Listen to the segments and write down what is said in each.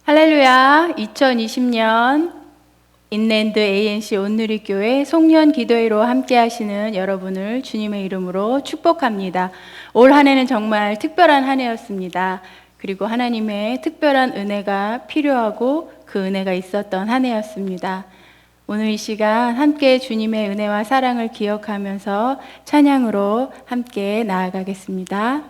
할렐루야. 2020년 인랜드 ANC 온누리교회 송년 기도회로 함께 하시는 여러분을 주님의 이름으로 축복합니다. 올 한 해는 정말 특별한 한 해였습니다. 그리고 하나님의 특별한 은혜가 필요하고 그 은혜가 있었던 한 해였습니다. 오늘 이 시간 함께 주님의 은혜와 사랑을 기억하면서 찬양으로 함께 나아가겠습니다.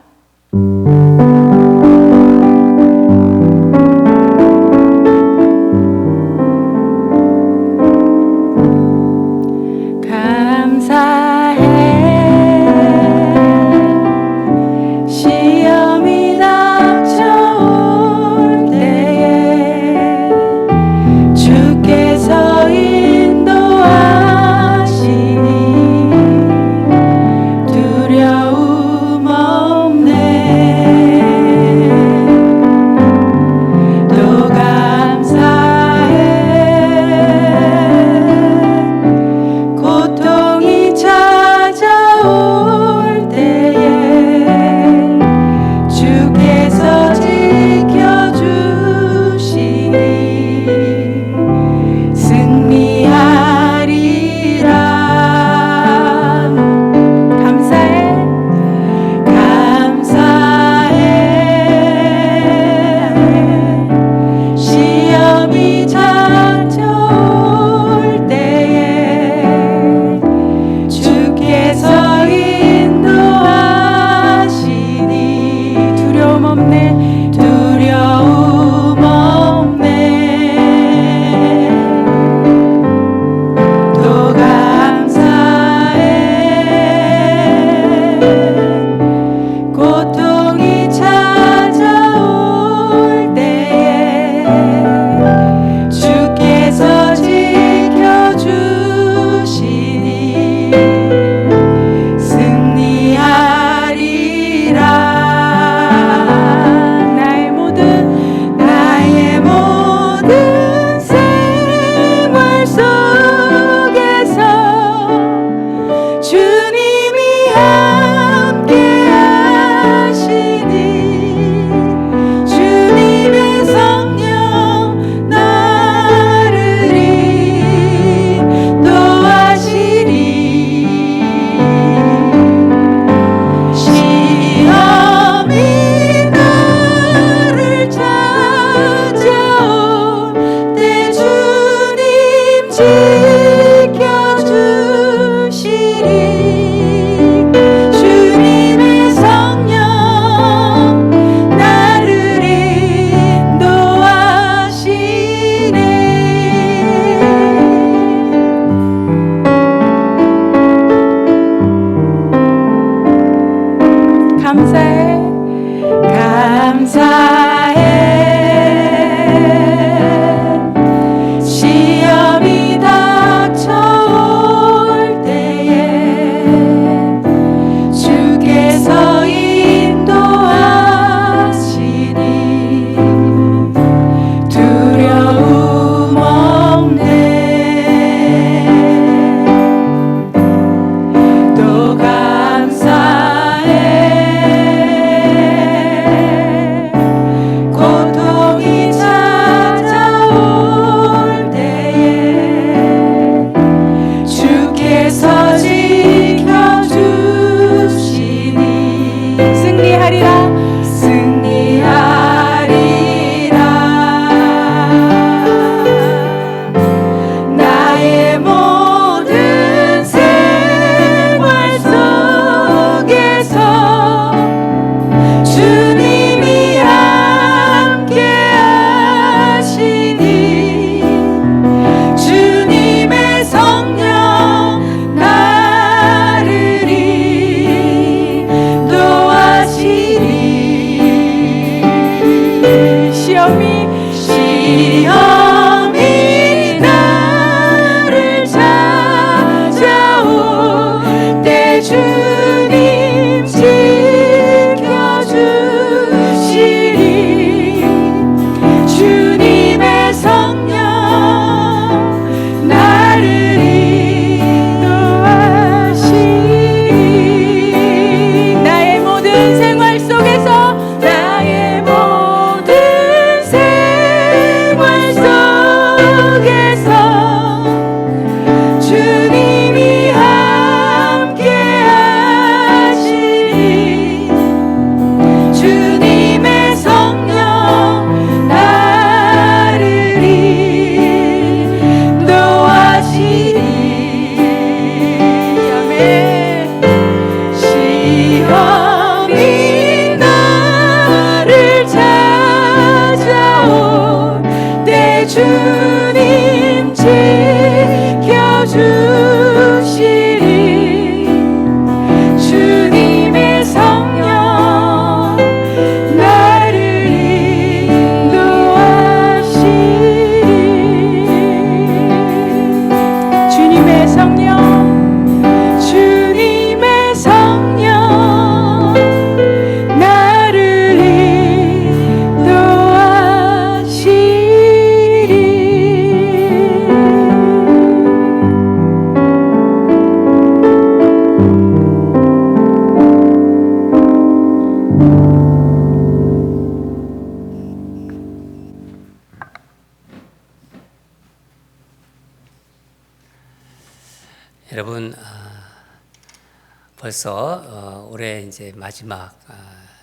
벌써 올해 이제 마지막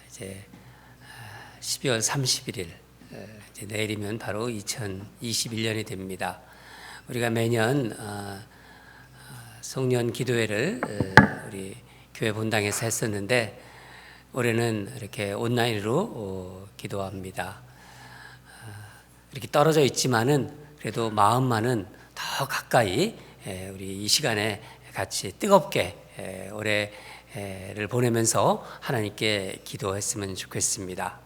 이제 12월 31일 이제 내일이면 바로 2021년이 됩니다. 우리가 매년 송년 기도회를 우리 교회 본당에서 했었는데 올해는 이렇게 온라인으로 기도합니다. 이렇게 떨어져 있지만은 그래도 마음만은 더 가까이 우리 이 시간에 같이 뜨겁게 올해를 보내면서 하나님께 기도했으면 좋겠습니다.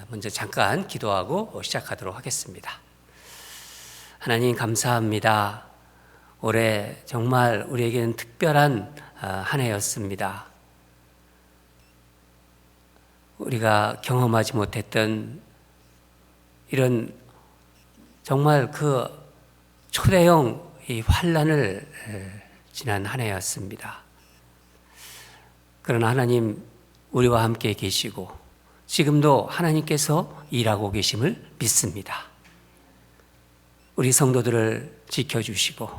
먼저 잠깐 기도하고 시작하도록 하겠습니다. 하나님 감사합니다. 올해 정말 우리에게는 특별한 한 해였습니다. 우리가 경험하지 못했던 이런 정말 그 초대형 이 환난을 지난 한 해였습니다. 그러나 하나님 우리와 함께 계시고 지금도 하나님께서 일하고 계심을 믿습니다. 우리 성도들을 지켜주시고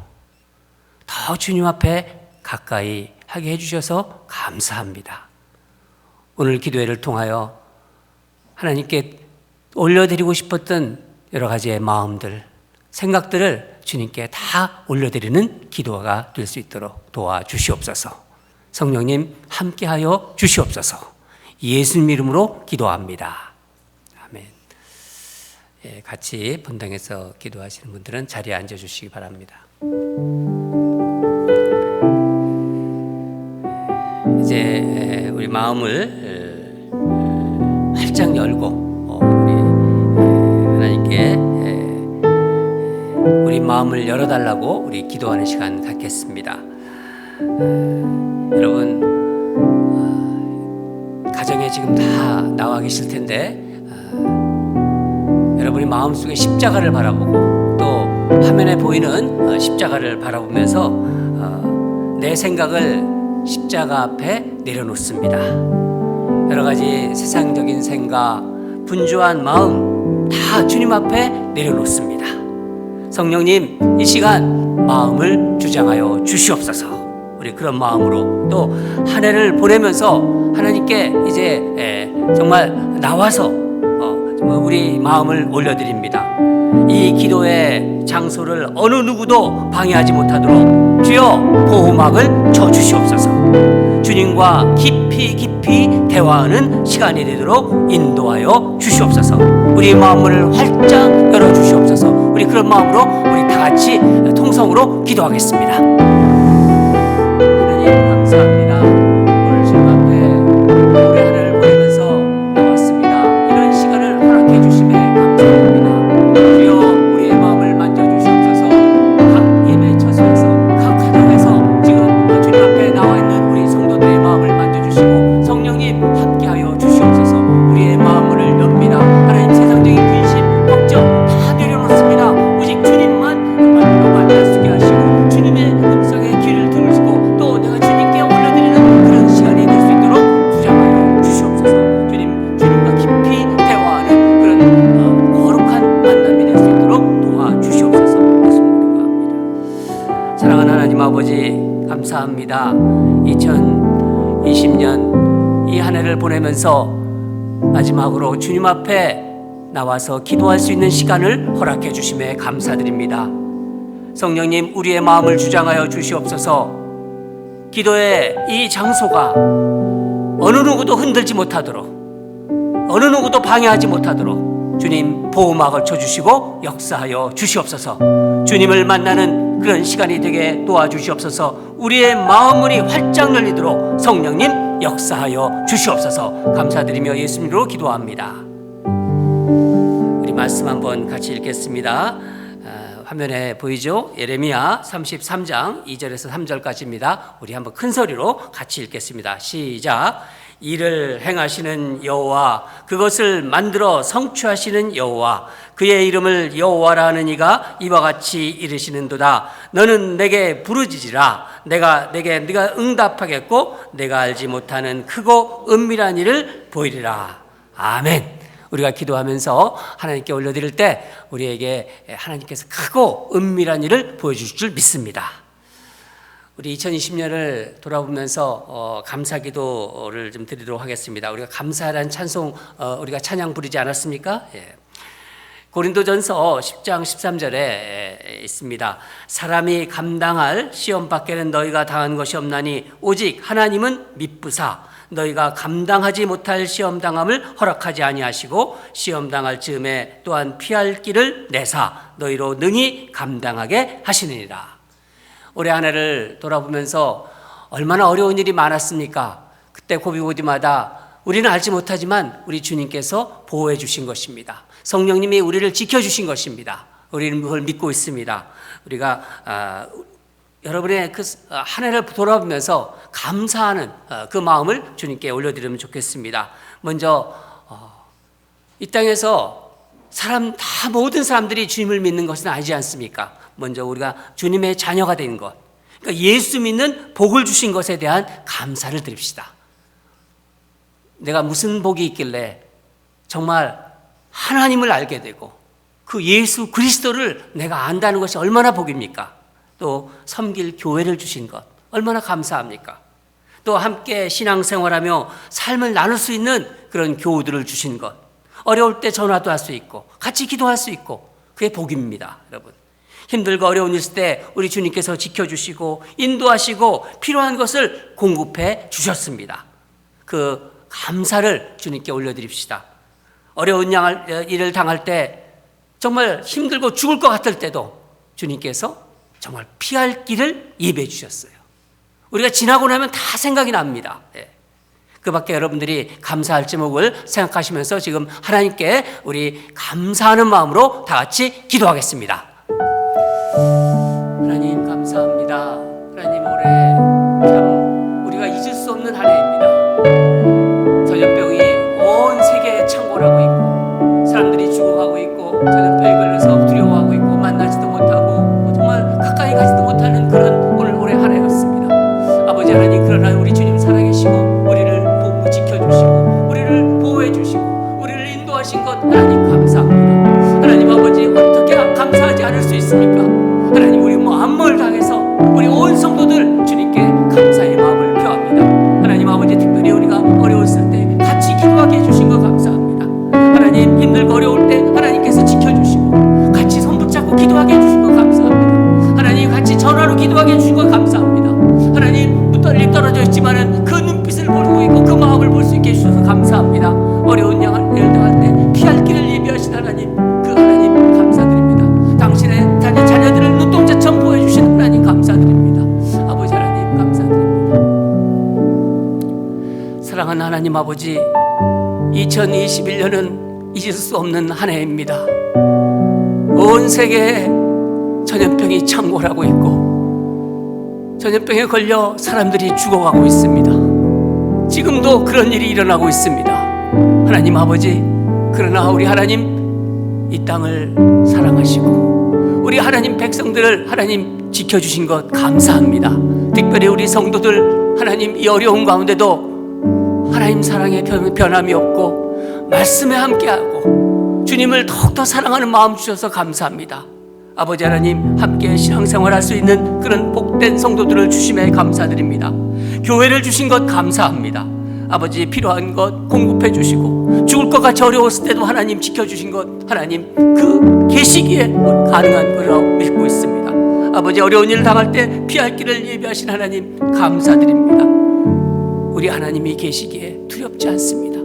더 주님 앞에 가까이 하게 해주셔서 감사합니다. 오늘 기도회를 통하여 하나님께 올려드리고 싶었던 여러 가지의 마음들, 생각들을 주님께 다 올려드리는 기도가 될 수 있도록 도와주시옵소서. 성령님 함께하여 주시옵소서. 예수님 이름으로 기도합니다. 아멘. 같이 본당에서 기도하시는 분들은 자리에 앉아주시기 바랍니다. 이제 우리 마음을 활짝 열고 우리 하나님께 우리 마음을 열어달라고 우리 기도하는 시간 갖겠습니다. 여러분 가정에 지금 다 나와 계실 텐데 여러분이 마음속에 십자가를 바라보고 또 화면에 보이는 십자가를 바라보면서 내 생각을 십자가 앞에 내려놓습니다. 여러 가지 세상적인 생각, 분주한 마음 다 주님 앞에 내려놓습니다. 성령님 이 시간 마음을 주장하여 주시옵소서. 우리 그런 마음으로 또 한 해를 보내면서 하나님께 이제 정말 나와서 정말 우리 마음을 올려드립니다. 이 기도의 장소를 어느 누구도 방해하지 못하도록 주여 보호막을 쳐주시옵소서. 주님과 깊이 대화하는 시간이 되도록 인도하여 주시옵소서. 우리 마음을 활짝 열어주시옵소서. 우리 그런 마음으로 우리 다 같이 통성으로 기도하겠습니다. 하나님 감사합니다. 오늘 주님 앞에 올해 한 해를 보내면서 나왔습니다. 이런 시간을 허락해 주심에 감사합니다. 주여 우리의 마음을 만져주시옵소서. 각 예배 처소에서 각 가정에서 지금 주님 앞에 나와 있는 우리 성도들의 마음을 만져주시고 성령님 함께하여 주시옵소서. 우리의 마음을 엽니다. 하나님 세상적인 근심, 걱정 다 내려놓습니다. 오직 주님만 만날 수 있게 하시고 주님의 음성에 귀를 들으시고 또 내가 주님께 올려드리는 그런 시간이 될 수 있도록 주장하여 주시옵소서. 주님과 깊이 대화하는 그런 거룩한 만남이 될 수 있도록 도와주시옵소서. 예수님 기도합니다. 사랑하는 하나님 아버지 감사합니다. 2020년 이 한 해를 보내면서 마지막으로 주님 앞에 나와서 기도할 수 있는 시간을 허락해 주심에 감사드립니다. 성령님 우리의 마음을 주장하여 주시옵소서. 기도의 이 장소가 어느 누구도 흔들지 못하도록 어느 누구도 방해하지 못하도록 주님 보호막을 쳐주시고 역사하여 주시옵소서. 주님을 만나는 그런 시간이 되게 도와주시옵소서. 우리의 마음문이 활짝 열리도록 성령님 역사하여 주시옵소서. 감사드리며 예수님으로 기도합니다. 우리 말씀 한번 같이 읽겠습니다. 화면에 보이죠? 예레미야 33장 2절에서 3절까지입니다. 우리 한번 큰 소리로 같이 읽겠습니다. 시작. 이를 행하시는 여호와, 그것을 만들어 성취하시는 여호와, 그의 이름을 여호와라 하는 이가 이와 같이 이르시는도다. 너는 내게 부르짖으라. 내가 응답하겠고 내가 알지 못하는 크고 은밀한 일을 보이리라. 아멘. 우리가 기도하면서 하나님께 올려드릴 때 우리에게 하나님께서 크고 은밀한 일을 보여주실 줄 믿습니다. 우리 2020년을 돌아보면서 감사 기도를 좀 드리도록 하겠습니다. 우리가 감사라는 찬송 우리가 찬양 부르지 않았습니까? 예. 고린도전서 10장 13절에 있습니다. 사람이 감당할 시험 밖에는 너희가 당한 것이 없나니 오직 하나님은 미쁘사 너희가 감당하지 못할 시험 당함을 허락하지 아니하시고 시험 당할 즈음에 또한 피할 길을 내사 너희로 능히 감당하게 하시느니라. 올해 한 해를 돌아보면서 얼마나 어려운 일이 많았습니까? 그때 고비고비마다 우리는 알지 못하지만 우리 주님께서 보호해 주신 것입니다. 성령님이 우리를 지켜주신 것입니다. 우리는 그걸 믿고 있습니다. 우리가 여러분의 그 한 해를 돌아보면서 감사하는 그 마음을 주님께 올려드리면 좋겠습니다. 먼저 이 땅에서 모든 사람들이 주님을 믿는 것은 아니지 않습니까? 먼저 우리가 주님의 자녀가 된 것, 그러니까 예수 믿는 복을 주신 것에 대한 감사를 드립시다. 내가 무슨 복이 있길래 정말 하나님을 알게 되고 그 예수 그리스도를 내가 안다는 것이 얼마나 복입니까? 또 섬길 교회를 주신 것 얼마나 감사합니까? 또 함께 신앙생활하며 삶을 나눌 수 있는 그런 교우들을 주신 것, 어려울 때 전화도 할 수 있고 같이 기도할 수 있고 그게 복입니다. 여러분, 힘들고 어려운 일 있을 때 우리 주님께서 지켜주시고 인도하시고 필요한 것을 공급해 주셨습니다. 그 감사를 주님께 올려드립시다. 어려운 일을 당할 때 정말 힘들고 죽을 것 같을 때도 주님께서 정말 피할 길을 예배해 주셨어요. 우리가 지나고 나면 다 생각이 납니다. 그 밖에 여러분들이 감사할 제목을 생각하시면서 지금 하나님께 우리 감사하는 마음으로 다 같이 기도하겠습니다. 하나님 감사합니다. 하나님 올해 참 우리가 잊을 수 없는 한 해입니다. 전염병이 온 세계에 창궐하고 있고 사람들이 죽어가고 있고 전염병에 걸려서 두려워하고 있고 만나지도 못하고 정말 가까이 가지도 못하는 그런 오늘 올해 한 해였습니다. 아버지 하나님, 그러나 우리 주님 살아계시고 우리를 보고 지켜주시고 우리를 보호해주시고 우리를 인도하신 것 하나님 감사합니다. 하나님 아버지, 어떻게 감사하지 않을 수 있습니까? 하나님, 우리 만물 당해서 우리 온 성도들 주님께 감사의 마음을 표합니다. 하나님 아버지, 특별히 우리가 어려웠을 때 같이 기도하게 해주신 것 감사합니다. 하나님, 힘들고 어려울 때 하나님께서 지켜주시고 같이 손 붙잡고 기도하게 해주신 것 감사합니다. 하나님, 같이 전화로 기도하게 해주신 것 감사합니다. 하나님, 떨림 떨어져 있지만은 그 눈빛을 보고 있고 그 마음을 볼 수 있게 해주셔서 감사합니다. 어려운 일 당할 때 피할 길을 예비하신 하나님, 그 하나님 감사드립니다. 당신의 자녀들을 눈동자처럼 보여주신 하나님 감사드립니다. 아버지 하나님 감사드립니다. 사랑하는 하나님 아버지, 2021년은 잊을 수 없는 한 해입니다. 온 세계에 전염병이 창궐하고 있고 전염병에 걸려 사람들이 죽어가고 있습니다. 지금도 그런 일이 일어나고 있습니다. 하나님 아버지, 그러나 우리 하나님 이 땅을 사랑하시고 우리 하나님 백성들을 하나님 지켜주신 것 감사합니다. 특별히 우리 성도들 하나님 이 어려운 가운데도 하나님 사랑에 변함이 없고 말씀에 함께하고 주님을 더욱더 사랑하는 마음 주셔서 감사합니다. 아버지 하나님, 함께 신앙생활할 수 있는 그런 복된 성도들을 주심에 감사드립니다. 교회를 주신 것 감사합니다. 아버지, 필요한 것 공급해 주시고 죽을 것 같이 어려웠을 때도 하나님 지켜주신 것 하나님 그 계시기에 가능한 거라고 믿고 있습니다. 아버지, 어려운 일을 당할 때 피할 길을 예비하신 하나님 감사드립니다. 우리 하나님이 계시기에 두렵지 않습니다.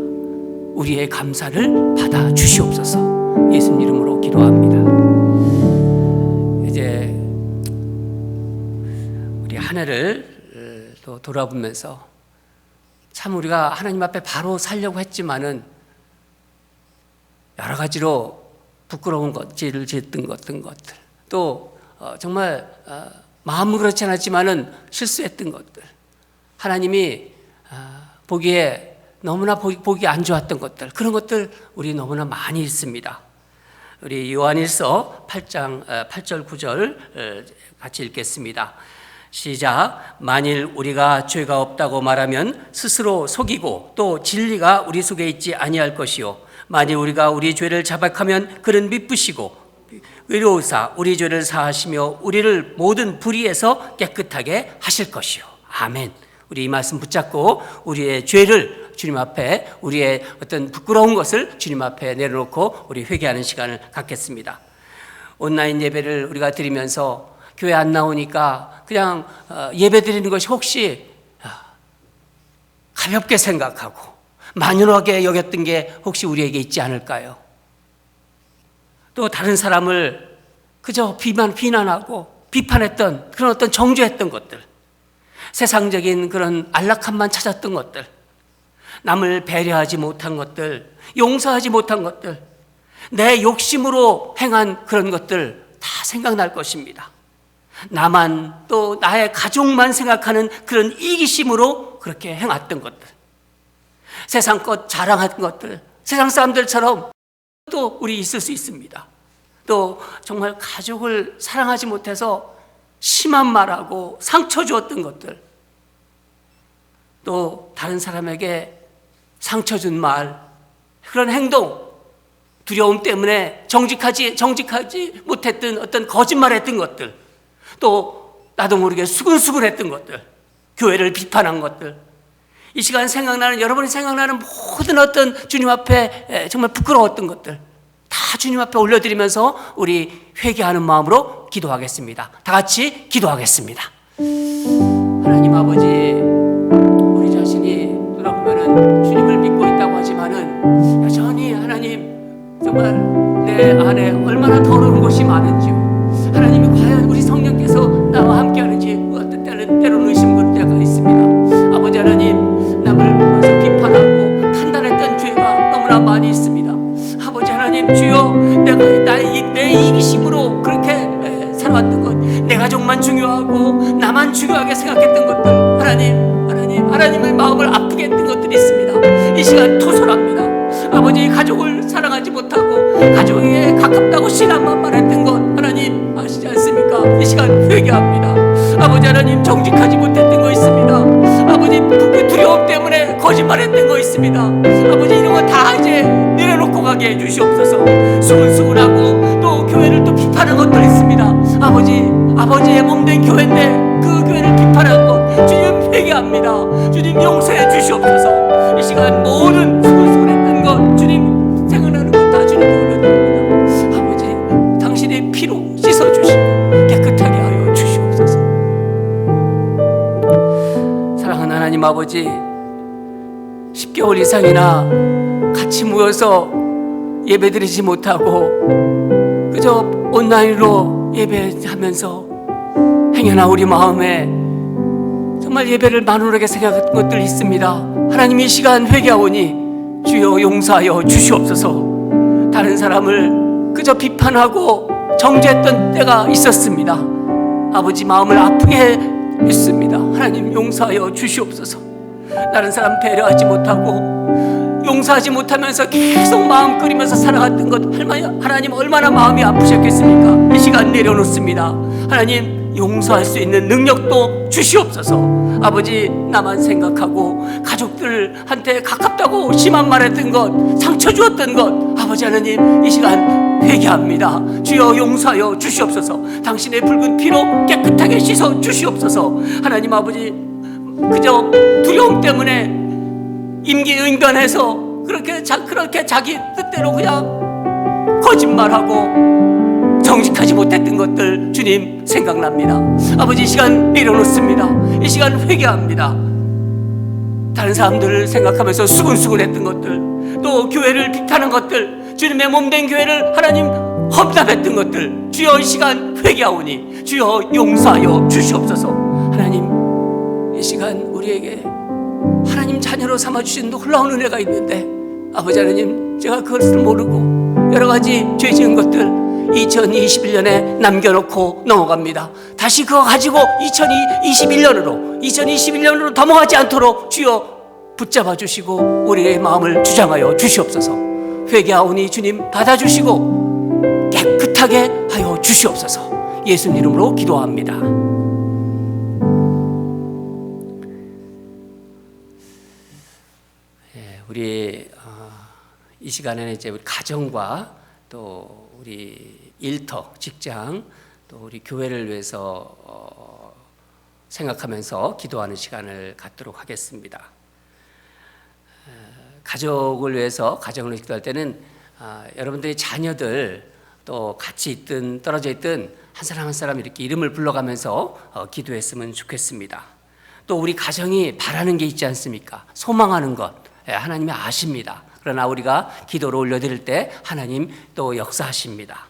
우리의 감사를 받아 주시옵소서. 예수님 이름으로 기도합니다. 이제 우리 한 해를 또 돌아보면서 참 우리가 하나님 앞에 바로 살려고 했지만은 여러 가지로 부끄러운 것들을 짓던 것들 또 정말 마음은 그렇지 않았지만은 실수했던 것들, 하나님이 보기에 너무나 보기 안 좋았던 것들, 그런 것들 우리 너무나 많이 있습니다. 우리 요한일서 8장 8절 9절 같이 읽겠습니다. 시작. 만일 우리가 죄가 없다고 말하면 스스로 속이고 또 진리가 우리 속에 있지 아니할 것이요 만일 우리가 우리 죄를 자백하면 그는 미쁘시고 의로우사 우리 죄를 사하시며 우리를 모든 불의에서 깨끗하게 하실 것이요. 아멘. 우리 이 말씀 붙잡고 우리의 죄를 주님 앞에, 우리의 어떤 부끄러운 것을 주님 앞에 내려놓고 우리 회개하는 시간을 갖겠습니다. 온라인 예배를 우리가 드리면서 교회 안 나오니까 그냥 예배 드리는 것이 혹시 가볍게 생각하고 만연하게 여겼던 게 혹시 우리에게 있지 않을까요? 또 다른 사람을 그저 비난하고 비판했던 그런 어떤 정죄했던 것들, 세상적인 그런 안락함만 찾았던 것들, 남을 배려하지 못한 것들, 용서하지 못한 것들, 내 욕심으로 행한 그런 것들 다 생각날 것입니다. 나만, 또 나의 가족만 생각하는 그런 이기심으로 그렇게 행했던 것들, 세상 것 자랑한 것들, 세상 사람들처럼 또 우리 있을 수 있습니다. 또 정말 가족을 사랑하지 못해서 심한 말하고 상처 주었던 것들, 또 다른 사람에게 상처 준 말, 그런 행동, 두려움 때문에 정직하지 못했던 어떤 거짓말했던 것들, 또 나도 모르게 수근수근했던 것들, 교회를 비판한 것들, 이 시간 여러분이 생각나는 모든 어떤 주님 앞에 정말 부끄러웠던 것들 다 주님 앞에 올려드리면서 우리 회개하는 마음으로 기도하겠습니다. 다 같이 기도하겠습니다. 하나님 아버지, 우리 자신이 돌아보면은 주님을 믿고 있다고 하지만은 여전히 하나님 정말 내 안에 얼마나 더러운 것이 많은지요. 하나님이 과연 우리 성령께서 나와 함께하는지 어떤 때로는 의심할 때가 있습니다. 아버지 하나님, 남을 보면서 비판하고 판단했던 죄가 너무나 많이 있습니다. 아버지 하나님, 주여, 내 이기심으로 그렇게 살아왔던 것, 내 가족만 중요하고 나만 중요하게 생각했던 것들, 하나님의 마음을 아프게 했던 것들이 있습니다. 이 시간 토설합니다. 아버지, 가족을 사랑하지 못하고 가족에게 가깝다고 신앙만 말했던 것, 하나님 아시지 않습니까? 이 시간 회개합니다. 아버지 하나님, 정직하지 못했던 거 있습니다. 아버지, 두려움 때문에 거짓말했던 거 있습니다. 아버지, 이런 거 다 이제 내려놓고 가게 해주시옵소서. 수근수근하고 또 교회를 또 비판한 것들 있습니다. 아버지의 몸된 교회인데 그 교회를 비판한 것, 주님 회개합니다. 주님 용서해 주시옵소서. 이 시간 모든 수근수근했던 것, 주님 생각나는 것 다 주님께 올려드립니다. 아버지, 당신의 피로 씻어주시고 깨끗하게 하여 주시옵소서. 사랑하는 하나님 아버지, 10개월 이상이나 같이 모여서 예배드리지 못하고 그저 온라인으로 예배하면서 행여나 우리 마음에 정말 예배를 만홀하게 생각한 것들이 있습니다. 하나님, 이 시간 회개하오니 주여 용서하여 주시옵소서. 다른 사람을 그저 비판하고 정죄했던 때가 있었습니다. 아버지, 마음을 아프게 했습니다. 하나님, 용서하여 주시옵소서. 다른 사람 배려하지 못하고 용서하지 못하면서 계속 마음 끓이면서 살아갔던 것, 하나님 얼마나 마음이 아프셨겠습니까? 이 시간 내려놓습니다. 하나님, 용서할 수 있는 능력도 주시옵소서. 아버지, 나만 생각하고 가족들한테 가깝다고 심한 말했던 것, 상처 주었던 것, 아버지 하나님, 이 시간 회개합니다. 주여 용서하여 주시옵소서. 당신의 붉은 피로 깨끗하게 씻어 주시옵소서. 하나님 아버지, 그저 두려움 때문에 임기응변해서 그렇게 자기 뜻대로 그냥 거짓말하고 정직하지 못했던 것들, 주님 생각납니다. 아버지, 이 시간 내려놓습니다. 이 시간 회개합니다. 다른 사람들을 생각하면서 수근수근했던 것들, 또 교회를 비판한 것들, 주님의 몸된 교회를 하나님 험담했던 것들, 주여 이 시간 회개하오니 주여 용서하여 주시옵소서. 하나님, 이 시간 우리에게 하나님 자녀로 삼아주신 놀라운 은혜가 있는데, 아버지 하나님, 제가 그것을 모르고 여러 가지 죄 지은 것들 2021년에 남겨놓고 넘어갑니다. 다시 그거 가지고 2021년으로 넘어가지 않도록 주여 붙잡아 주시고 우리의 마음을 주장하여 주시옵소서. 회개하오니 주님 받아주시고 깨끗하게 하여 주시옵소서. 예수님 이름으로 기도합니다. 우리 이 시간에는 이제 우리 가정과 또 우리 일터, 직장, 또 우리 교회를 위해서 생각하면서 기도하는 시간을 갖도록 하겠습니다. 가족을 위해서 가정을 기도할 때는 여러분들이 자녀들 또 같이 있든 떨어져 있든 한 사람 한 사람 이렇게 이름을 불러가면서 기도했으면 좋겠습니다. 또 우리 가정이 바라는 게 있지 않습니까? 소망하는 것 하나님이 아십니다. 그러나 우리가 기도를 올려드릴 때 하나님 또 역사하십니다.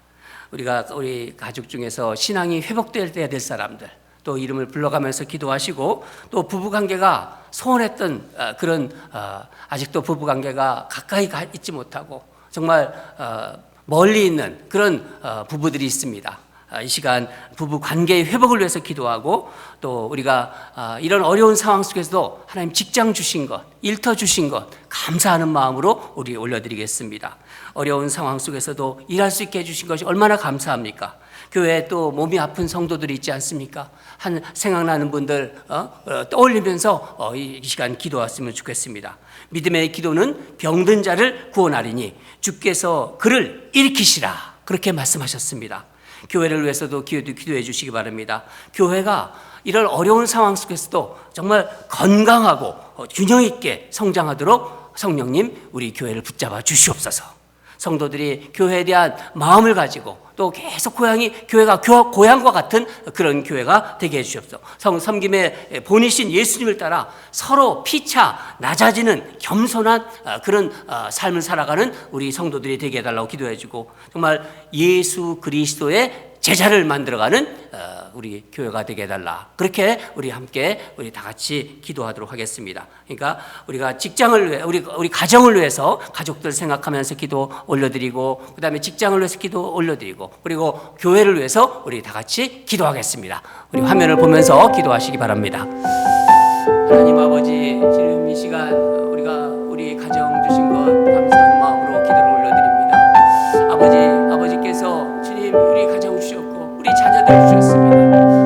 우리 가족 중에서 신앙이 회복될 때 될 사람들 또 이름을 불러가면서 기도하시고, 또 부부관계가 소원했던 그런 아직도 부부관계가 가까이 있지 못하고 정말 멀리 있는 그런 부부들이 있습니다. 이 시간 부부 관계의 회복을 위해서 기도하고, 또 우리가 이런 어려운 상황 속에서도 하나님 직장 주신 것, 일터 주신 것 감사하는 마음으로 우리 올려드리겠습니다. 어려운 상황 속에서도 일할 수 있게 해주신 것이 얼마나 감사합니까? 교회에 또 몸이 아픈 성도들이 있지 않습니까? 생각나는 분들 떠올리면서 이 시간 기도했으면 좋겠습니다. 믿음의 기도는 병든 자를 구원하리니 주께서 그를 일으키시라, 그렇게 말씀하셨습니다. 교회를 위해서도 기도해 주시기 바랍니다. 교회가 이런 어려운 상황 속에서도 정말 건강하고 균형 있게 성장하도록 성령님 우리 교회를 붙잡아 주시옵소서. 성도들이 교회에 대한 마음을 가지고 또 계속 교회가 고향과 같은 그런 교회가 되게 해주시옵소서. 섬김의 본이신 예수님을 따라 서로 피차 낮아지는 겸손한 그런 삶을 살아가는 우리 성도들이 되게 해달라고 기도해주고, 정말 예수 그리스도의 제자를 만들어가는 우리 교회가 되게 해달라, 그렇게 우리 함께 우리 다 같이 기도하도록 하겠습니다. 그러니까 우리가 직장을 위해 우리 가정을 위해서 가족들 생각하면서 기도 올려드리고, 그 다음에 직장을 위해서 기도 올려드리고, 그리고 교회를 위해서 우리 다 같이 기도하겠습니다. 우리 화면을 보면서 기도하시기 바랍니다. 하나님 아버지, 지금 이 시간 우리 가정 주신 것 감사하는 마음으로 기도를 올려드립니다. 아버지께서 주님 우리 가정 주셨고 우리 자녀들 주셨습니다.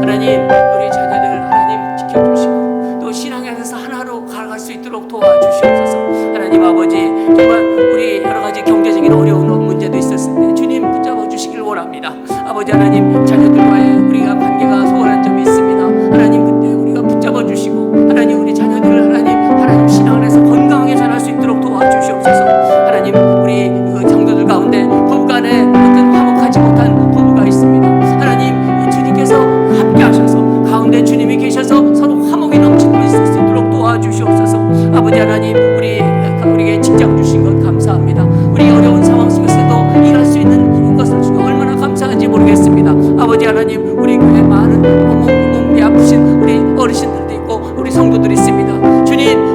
하나님 우리 자녀들 하나님 지켜주시고 또 신앙에 대해서 하나로 갈아갈 수 있도록 도와주시옵소서. 하나님 아버지, 정말 우리 여러 가지 경제적인 어려운 문제도 있었을 때 주님 붙잡아 주시길 원합니다. 아버지 하나님, 자녀들과의 우리가 관계가 소홀한 점이 있습니다. 하나님 그때 우리가 붙잡아 주시고, 하나님 우리 자녀들을 하나님 신앙 안에서 건강하게 자랄 수 있도록 도와주시옵소서. 하나님 우리 성도들 가운데 부부간에 어떤 화목하지 못한 부부가 있습니다. 하나님 주님께서 함께 하셔서 가운데 주님이 계셔서 서로 화목이 넘치도록 있을 수 있도록 도와주시옵소서. 아버지 하나님, 우리에게 직장 주신 것 감사합니다. 우리 어려운 상황 속에서도 일할 수 있는 것을 주고 얼마나 감사한지 모르겠습니다. 아버지 하나님, 우리 교회 많은 몸이 아프신 우리 어르신들도 있고 우리 성도들이 있습니다.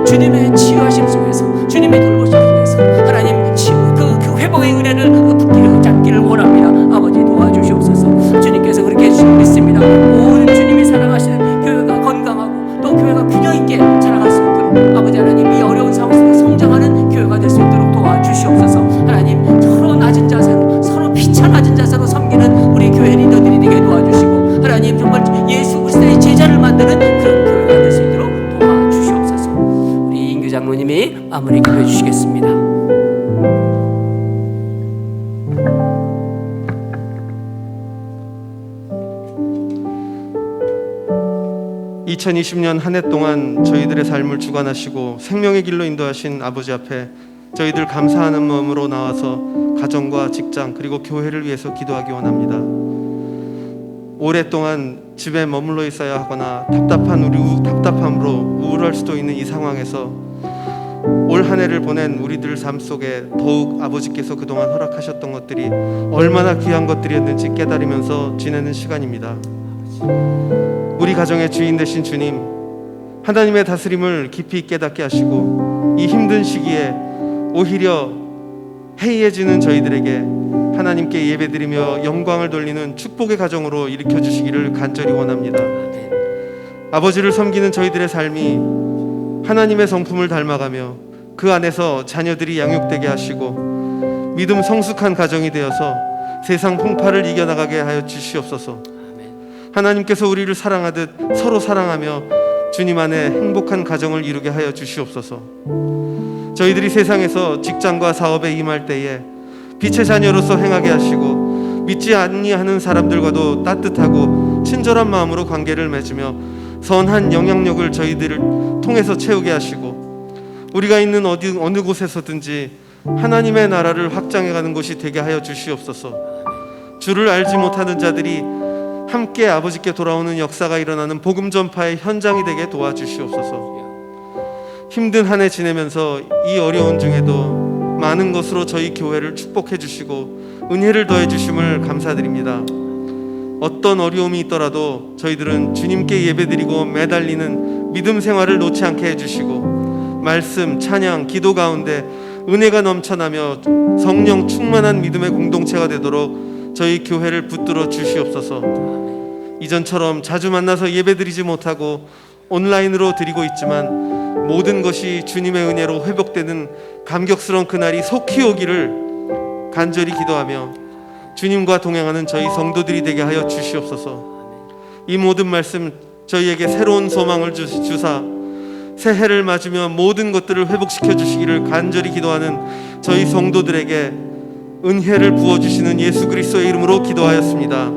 주님의 치유하심 속에서, 주님의 돌보심 속에서 하나님 그 회복의 은혜를 붙잡기를 원합니다. 아버지 도와주시옵소서. 주님께서 그렇게 해주시고 믿습니다. 온 주님이 사랑하시는 교회가 건강하고 또 교회가 균형 있게 자라갈 수 있도록 아버지 하나님, 이 어려운 상황 속에 성장하는 교회가 될 수 있도록 도와주시옵소서. 하나님 서로 낮은 자세로, 서로 피차 낮은 자세로 섬기는 우리 교회 리더들이 되게 도와주시고, 하나님 정말 예수 그리스도의 제자를 만드는 그런 교회가 될 수 있도록 도와주시옵소서. 우리 인규 장로님이 마무리 기도해 주시겠습니다. 2020년 한 해 동안 저희들의 삶을 주관하시고 생명의 길로 인도하신 아버지 앞에 저희들 감사하는 마음으로 나와서 가정과 직장 그리고 교회를 위해서 기도하기 원합니다. 오랫동안 집에 머물러 있어야 하거나 답답함으로 우울할 수도 있는 이 상황에서 올 한 해를 보낸 우리들 삶 속에 더욱 아버지께서 그동안 허락하셨던 것들이 얼마나 귀한 것들이었는지 깨달으면서 지내는 시간입니다. 우리 가정의 주인 되신 주님, 하나님의 다스림을 깊이 깨닫게 하시고 이 힘든 시기에 오히려 해이해지는 저희들에게 하나님께 예배드리며 영광을 돌리는 축복의 가정으로 일으켜 주시기를 간절히 원합니다. 아버지를 섬기는 저희들의 삶이 하나님의 성품을 닮아가며 그 안에서 자녀들이 양육되게 하시고 믿음 성숙한 가정이 되어서 세상 풍파를 이겨나가게 하여 주시옵소서. 하나님께서 우리를 사랑하듯 서로 사랑하며 주님 안에 행복한 가정을 이루게 하여 주시옵소서. 저희들이 세상에서 직장과 사업에 임할 때에 빛의 자녀로서 행하게 하시고 믿지 아니하는 사람들과도 따뜻하고 친절한 마음으로 관계를 맺으며 선한 영향력을 저희들을 통해서 채우게 하시고 우리가 있는 어느 곳에서든지 하나님의 나라를 확장해가는 곳이 되게 하여 주시옵소서. 주를 알지 못하는 자들이 함께 아버지께 돌아오는 역사가 일어나는 복음 전파의 현장이 되게 도와주시옵소서. 힘든 한 해 지내면서 이 어려운 중에도 많은 것으로 저희 교회를 축복해 주시고 은혜를 더해 주심을 감사드립니다. 어떤 어려움이 있더라도 저희들은 주님께 예배드리고 매달리는 믿음 생활을 놓지 않게 해주시고 말씀, 찬양, 기도 가운데 은혜가 넘쳐나며 성령 충만한 믿음의 공동체가 되도록 저희 교회를 붙들어 주시옵소서. 이전처럼 자주 만나서 예배드리지 못하고 온라인으로 드리고 있지만 모든 것이 주님의 은혜로 회복되는 감격스러운 그날이 속히 오기를 간절히 기도하며 주님과 동행하는 저희 성도들이 되게 하여 주시옵소서. 이 모든 말씀 저희에게 새로운 소망을 주사 새해를 맞으며 모든 것들을 회복시켜 주시기를 간절히 기도하는 저희 성도들에게 은혜를 부어주시는 예수 그리스도의 이름으로 기도하였습니다.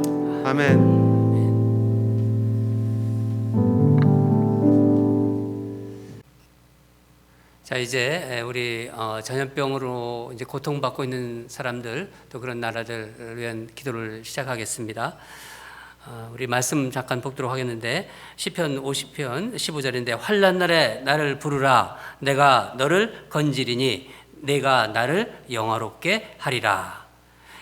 아멘. 자, 이제 우리 전염병으로 이제 고통받고 있는 사람들, 또 그런 나라들을 위한 기도를 시작하겠습니다. 우리 말씀 잠깐 복도록 하겠는데 시편 50편 15절인데 환난 날에 나를 부르라 내가 너를 건지리니 내가 나를 영화롭게 하리라.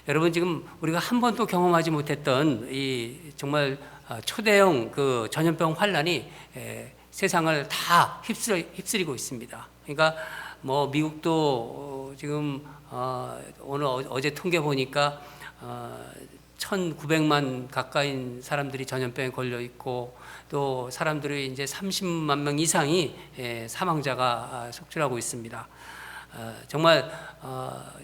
여러분, 지금 우리가 한 번도 경험하지 못했던 이 정말 초대형 그 전염병 환난이 세상을 다 휩쓸이고 있습니다. 그러니까 뭐 미국도 지금 오늘 어제 통계 보니까 1,900만 가까이 사람들이 전염병에 걸려 있고 또 사람들이 이제 30만 명 이상이 사망자가 속출하고 있습니다. 정말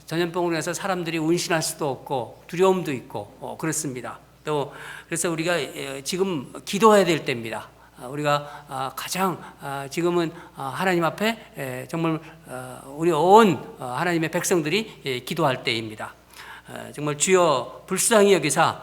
전염병으로 인해서 사람들이 운신할 수도 없고 두려움도 있고 그렇습니다. 또 그래서 우리가 지금 기도해야 될 때입니다. 우리가 가장 지금은 하나님 앞에 정말 우리 온 하나님의 백성들이 기도할 때입니다. 정말 주여 불쌍히 여기사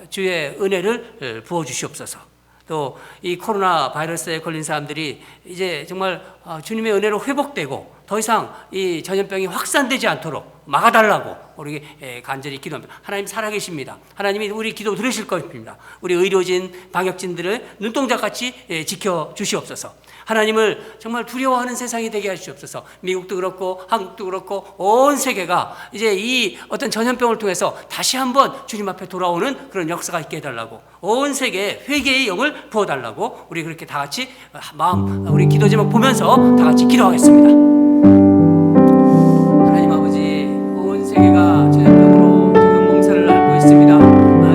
주의 은혜를 부어주시옵소서. 또 이 코로나 바이러스에 걸린 사람들이 이제 정말 주님의 은혜로 회복되고 더 이상 이 전염병이 확산되지 않도록 막아달라고 우리 간절히 기도합니다. 하나님 살아계십니다. 하나님이 우리 기도 들으실 것입니다. 우리 의료진, 방역진들을 눈동자같이 지켜주시옵소서. 하나님을 정말 두려워하는 세상이 되게 하시옵소서. 미국도 그렇고 한국도 그렇고 온 세계가 이제 이 어떤 전염병을 통해서 다시 한번 주님 앞에 돌아오는 그런 역사가 있게 해달라고, 온 세계에 회개의 영을 부어달라고 우리 그렇게 다 같이 마음 우리 기도 제목 보면서 다 같이 기도하겠습니다. 하나님 아버지, 온 세계가 전염병으로 지금 몸살을 앓고 있습니다.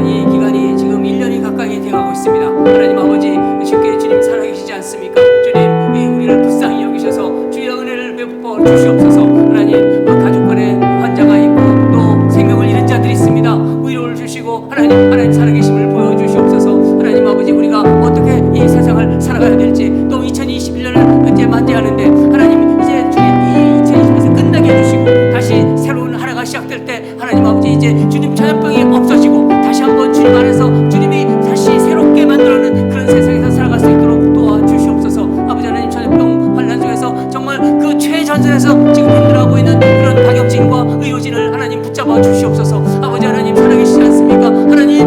이 기간이 지금 1년이 가까이 되어가고 있습니다. 하나님 아버지, 쉽게 주님 살아계시지 않습니까? 주님, 우리를 불쌍히 여기셔서 주의 은혜를 베풀어 주시옵소서. 하나님, 가족 간에 환자가 있고 또 생명을 잃은 자들이 있습니다. 위로를 주시고 하나님 살아계심을 보여주시옵소서. 하나님 아버지, 우리가 어떻게 이 세상을 살아가야 될지, 또 2021년을 이제 맞이하는데 하나님 이제 주님 이 2020에서 끝나게 해주시고 다시 새로운 한 해가 시작될 때 하나님 아버지 이제 주님 전염병이 없어지고 다시 한번 주님 안에서 주님이 다시 새롭게 만들어낸 그런 세상에서 살아갈 수 있도록 도와주시옵소서. 아버지 하나님, 전염병 환난 중에서 정말 그 최전선에서 지금 힘들어하고 있는 그런 방역진과 의료진을 하나님 붙잡아 주시옵소서. 아버지 하나님 살아계시지 않습니까? 하나님이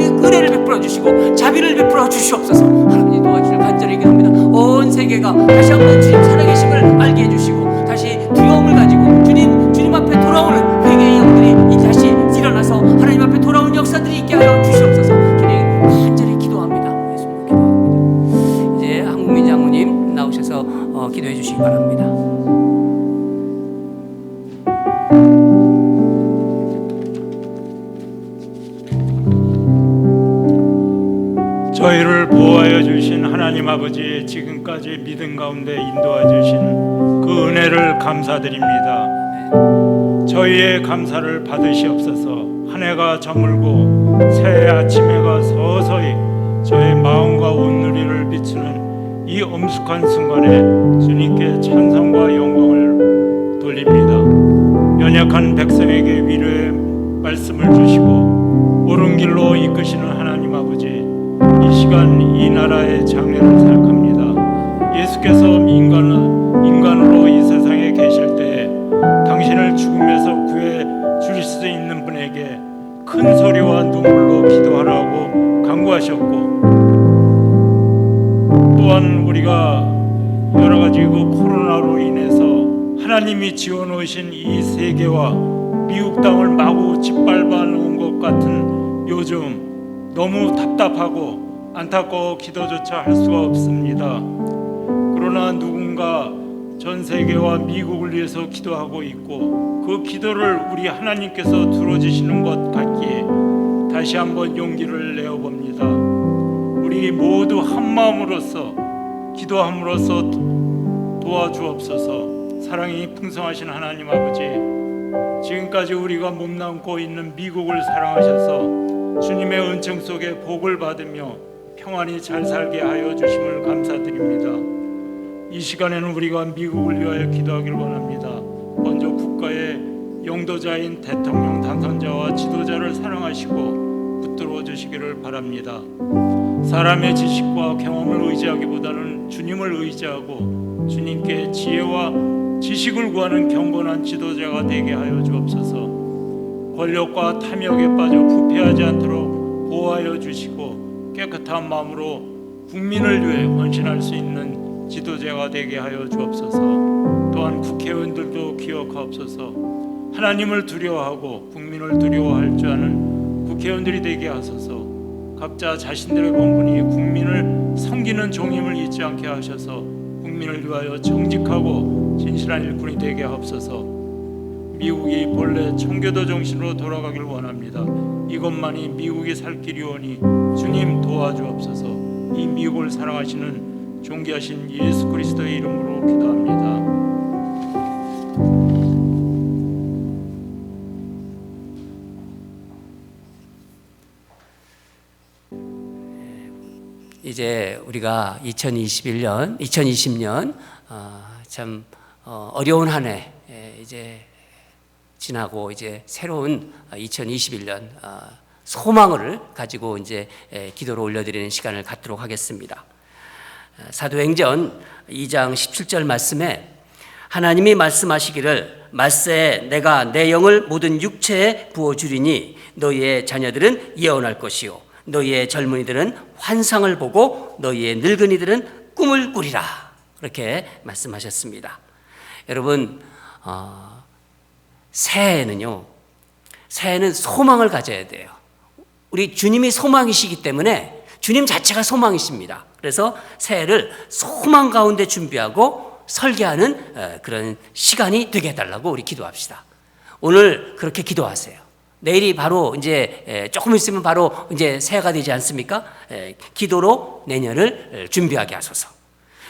은혜를 베풀어 주시고 자비를 베풀어 주시옵소서. 하나님 도와주실 간절히 기도합니다. 온 세계가 다시 한번 주님 살아계심을 알게 해주시고 다시 두려움을 가지고 주님 앞에 돌아오는 회개의 영들이 다시 일어나서 하나님 앞에 돌아오는 역사들이 있게 하여 주시옵소서. 주님 간절히 기도합니다. 예수님 기도합니다. 이제 한국민 장로님 나오셔서 기도해 주시기 바랍니다. 저희를 보호하여 주신 하나님 아버지, 지금까지 믿음 가운데 인도해 주신 그 은혜를 감사드립니다. 저희의 감사를 받으시옵소서. 한 해가 저물고 새해 아침 해가 서서히 저의 마음과 온누리를 비추는 이 엄숙한 순간에 주님께 찬송과 영광을 돌립니다. 연약 연약한 백성에게 위로의 말씀을 주시고 옳은 길로 이끄시는 하나님 아버지, 이 시간 이 나라의 장래를 생각합니다. 예수께서 인간으로 이 세상에 계실 때에 당신을 죽음에서 구해 주실 수 있는 분에게 큰 소리와 눈물로 기도하라고 간구하셨고, 또한 우리가 여러 가지 그 코로나로 인해서 하나님이 지어놓으신 이 세계와 미국 땅을 마구 짓밟아 놓은 것 같은 요즘 너무 답답하고 안타까워 기도조차 할 수가 없습니다. 그러나 누군가 전 세계와 미국을 위해서 기도하고 있고, 그 기도를 우리 하나님께서 들어주시는 것 같기에 다시 한번 용기를 내어봅니다. 우리 모두 한 마음으로서 기도함으로써 도와주옵소서. 사랑이 풍성하신 하나님 아버지, 지금까지 우리가 몸담고 있는 미국을 사랑하셔서 주님의 은총 속에 복을 받으며 평안히 잘 살게 하여 주심을 감사드립니다. 이 시간에는 우리가 미국을 위하여 기도하길 원합니다. 먼저 국가의 영도자인 대통령 당선자와 지도자를 사랑하시고 붙들어 주시기를 바랍니다. 사람의 지식과 경험을 의지하기보다는 주님을 의지하고 주님께 지혜와 지식을 구하는 경건한 지도자가 되게 하여 주옵소서. 권력과 탐욕에 빠져 부패하지 않도록 보호하여 주시고 깨끗한 마음으로 국민을 위해 헌신할 수 있는 지도자가 되게 하여 주옵소서. 또한 국회의원들도 기억하옵소서. 하나님을 두려워하고 국민을 두려워할 줄 아는 국회의원들이 되게 하소서. 각자 자신들의 본분이 국민을 섬기는 종임을 잊지 않게 하셔서 국민을 위하여 정직하고 진실한 일꾼이 되게 하옵소서. 미국이 본래 청교도 정신으로 돌아가길 원합니다. 이것만이 미국이 살 길이오니 주님 도와주옵소서. 이 미국을 사랑하시는 존귀하신 예수 그리스도의 이름으로 기도합니다. 이제 우리가 2020년 참 어려운 한 해 이제 지나고 이제 새로운 2021년 소망을 가지고 이제 기도로 올려드리는 시간을 갖도록 하겠습니다. 사도행전 2장 17절 말씀에 하나님이 말씀하시기를 말세에 내가 내 영을 모든 육체에 부어주리니 너희의 자녀들은 예언할 것이요 너희의 젊은이들은 환상을 보고 너희의 늙은이들은 꿈을 꾸리라. 그렇게 말씀하셨습니다. 여러분, 새해에는 소망을 가져야 돼요. 우리 주님이 소망이시기 때문에 주님 자체가 소망이십니다. 그래서 새해를 소망 가운데 준비하고 설계하는 그런 시간이 되게 해달라고 우리 기도합시다. 오늘 그렇게 기도하세요. 내일이 바로 이제 조금 있으면 바로 이제 새해가 되지 않습니까? 기도로 내년을 준비하게 하소서.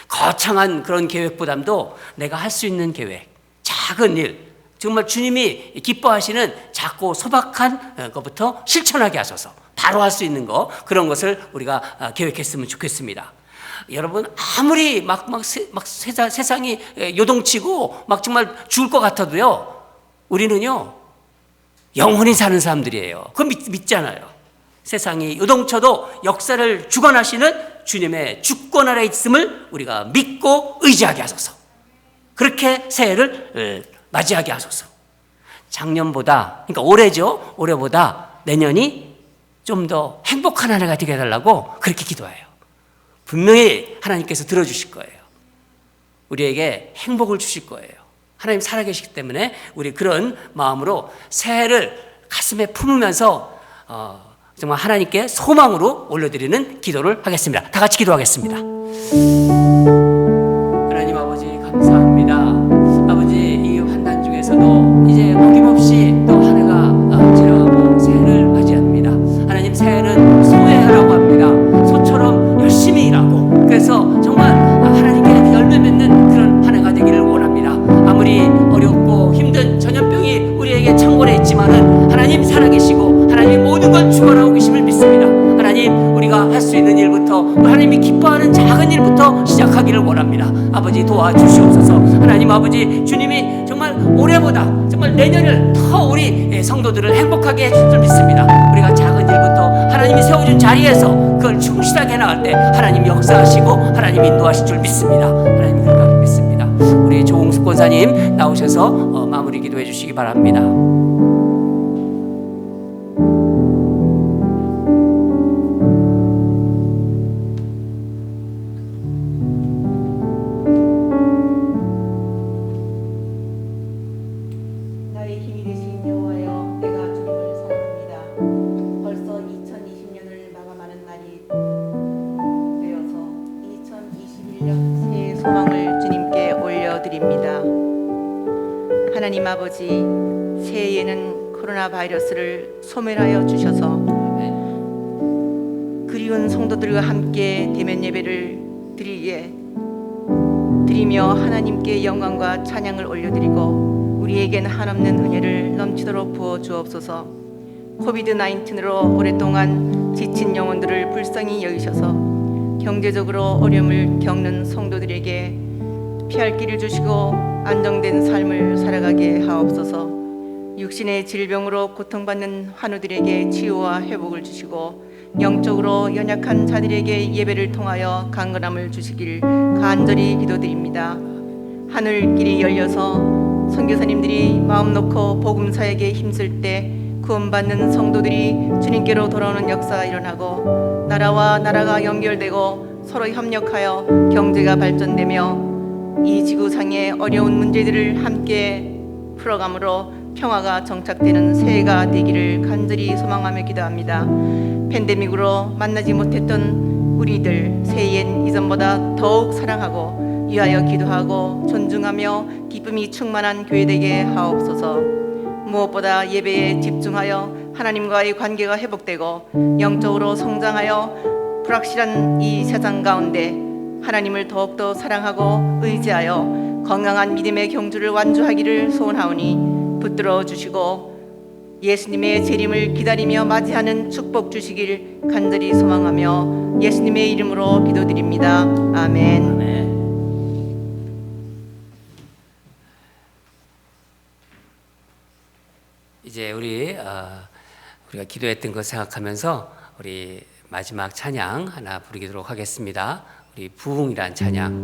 거창한 그런 계획보다도 내가 할 수 있는 계획, 작은 일, 정말 주님이 기뻐하시는 작고 소박한 것부터 실천하게 하소서. 바로 할 수 있는 거, 그런 것을 우리가 계획했으면 좋겠습니다. 여러분, 아무리 세상이 요동치고 막 정말 죽을 것 같아도요, 우리는요 영원히 사는 사람들이에요. 그거 믿잖아요. 세상이 요동쳐도 역사를 주관하시는 주님의 주권 아래 있음을 우리가 믿고 의지하게 하소서. 그렇게 새해를 맞이하게 하소서. 작년보다, 그러니까 올해죠. 올해보다 내년이 좀 더 행복한 한 해가 되게 해달라고 그렇게 기도해요. 분명히 하나님께서 들어주실 거예요. 우리에게 행복을 주실 거예요. 하나님 살아계시기 때문에 우리 그런 마음으로 새해를 가슴에 품으면서 정말 하나님께 소망으로 올려드리는 기도를 하겠습니다. 다 같이 기도하겠습니다. 하나님 아버지 감사합니다. 아버지, 이 환난 중에서도 이제 어김없이 또 한 해가 지나가고 새해를 맞이합니다. 하나님, 새해는 소해하라고 합니다. 소처럼 열심히 일하고, 그래서 정말 하나님께 열매 맺는 그런 한 해가 되기를 원합니다. 아무리 어렵고 힘든 전염병이 우리에게 창궐해 있지만은 하나님 살아계시고 하나님 모든 걸 주관하고 계심을 믿습니다. 하나님, 우리가 할 수 있는 일부터, 하나님이 기뻐하는 작은 일부터 시작하기를 원합니다. 아버지 도와주시옵소서. 하나님 아버지, 주님이 정말 올해보다 정말 내년을 더 우리 성도들을 행복하게 해줄 줄 믿습니다. 우리가 작은 일부터 하나님이 세워준 자리에서 그걸 충실하게 나갈 때 하나님이 역사하시고 하나님이 인도하실 줄 믿습니다. 하나님 그렇게 믿습니다. 우리 조홍숙 권사님 나오셔서 마무리 기도해 주시기 바랍니다. 나의 힘이 되신 여호와여, 내가 주님을 사랑합니다. 벌써 2020년을 마감하는 날이 되어서 2021년 새해 소망을 주님께 올려드립니다. 하나님 아버지, 새해에는 코로나 바이러스를 소멸하여 주셔서 그리운 성도들과 함께 대면 예배를 드리며 하나님께 영광과 찬양을 올려드리고 우리에겐 한없는 은혜를 넘치도록 부어 주옵소서. 코비드-19으로 오랫동안 지친 영혼들을 불쌍히 여기셔서 경제적으로 어려움을 겪는 성도들에게 피할 길을 주시고 안정된 삶을 살아가게 하옵소서. 육신의 질병으로 고통받는 환우들에게 치유와 회복을 주시고 영적으로 연약한 자들에게 예배를 통하여 강건함을 주시길 간절히 기도드립니다. 하늘길이 열려서 선교사님들이 마음 놓고 복음 사역에 힘쓸 때 구원받는 성도들이 주님께로 돌아오는 역사가 일어나고 나라와 나라가 연결되고 서로 협력하여 경제가 발전되며 이 지구상의 어려운 문제들을 함께 풀어감으로 평화가 정착되는 새해가 되기를 간절히 소망하며 기도합니다. 팬데믹으로 만나지 못했던 우리들 새해엔 이전보다 더욱 사랑하고 위하여 기도하고 존중하며 기쁨이 충만한 교회 되게 하옵소서. 무엇보다 예배에 집중하여 하나님과의 관계가 회복되고 영적으로 성장하여 불확실한 이 세상 가운데 하나님을 더욱더 사랑하고 의지하여 건강한 믿음의 경주를 완주하기를 소원하오니 붙들어 주시고 예수님의 재림을 기다리며 맞이하는 축복 주시길 간절히 소망하며 예수님의 이름으로 기도드립니다. 아멘. 아멘. 이제 우리가 기도했던 것 생각하면서 우리 마지막 찬양 하나 부르도록 하겠습니다. 우리 부흥이란 찬양.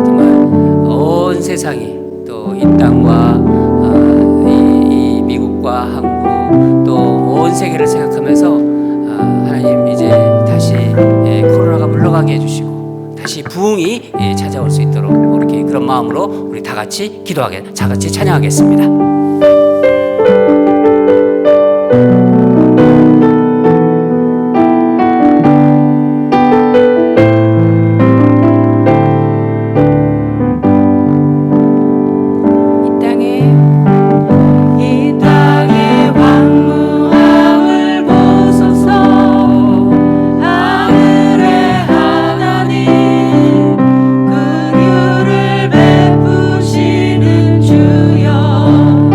정말 온 세상이 또 이 땅과 이 미국과 한국 또 온 세계를 생각하면서 하나님 이제 다시 코로나가 물러가게 해주시고 다시 부흥이 찾아올 수 있도록 이렇게 그런 마음으로 우리 다 같이 다 같이 찬양하겠습니다. 주여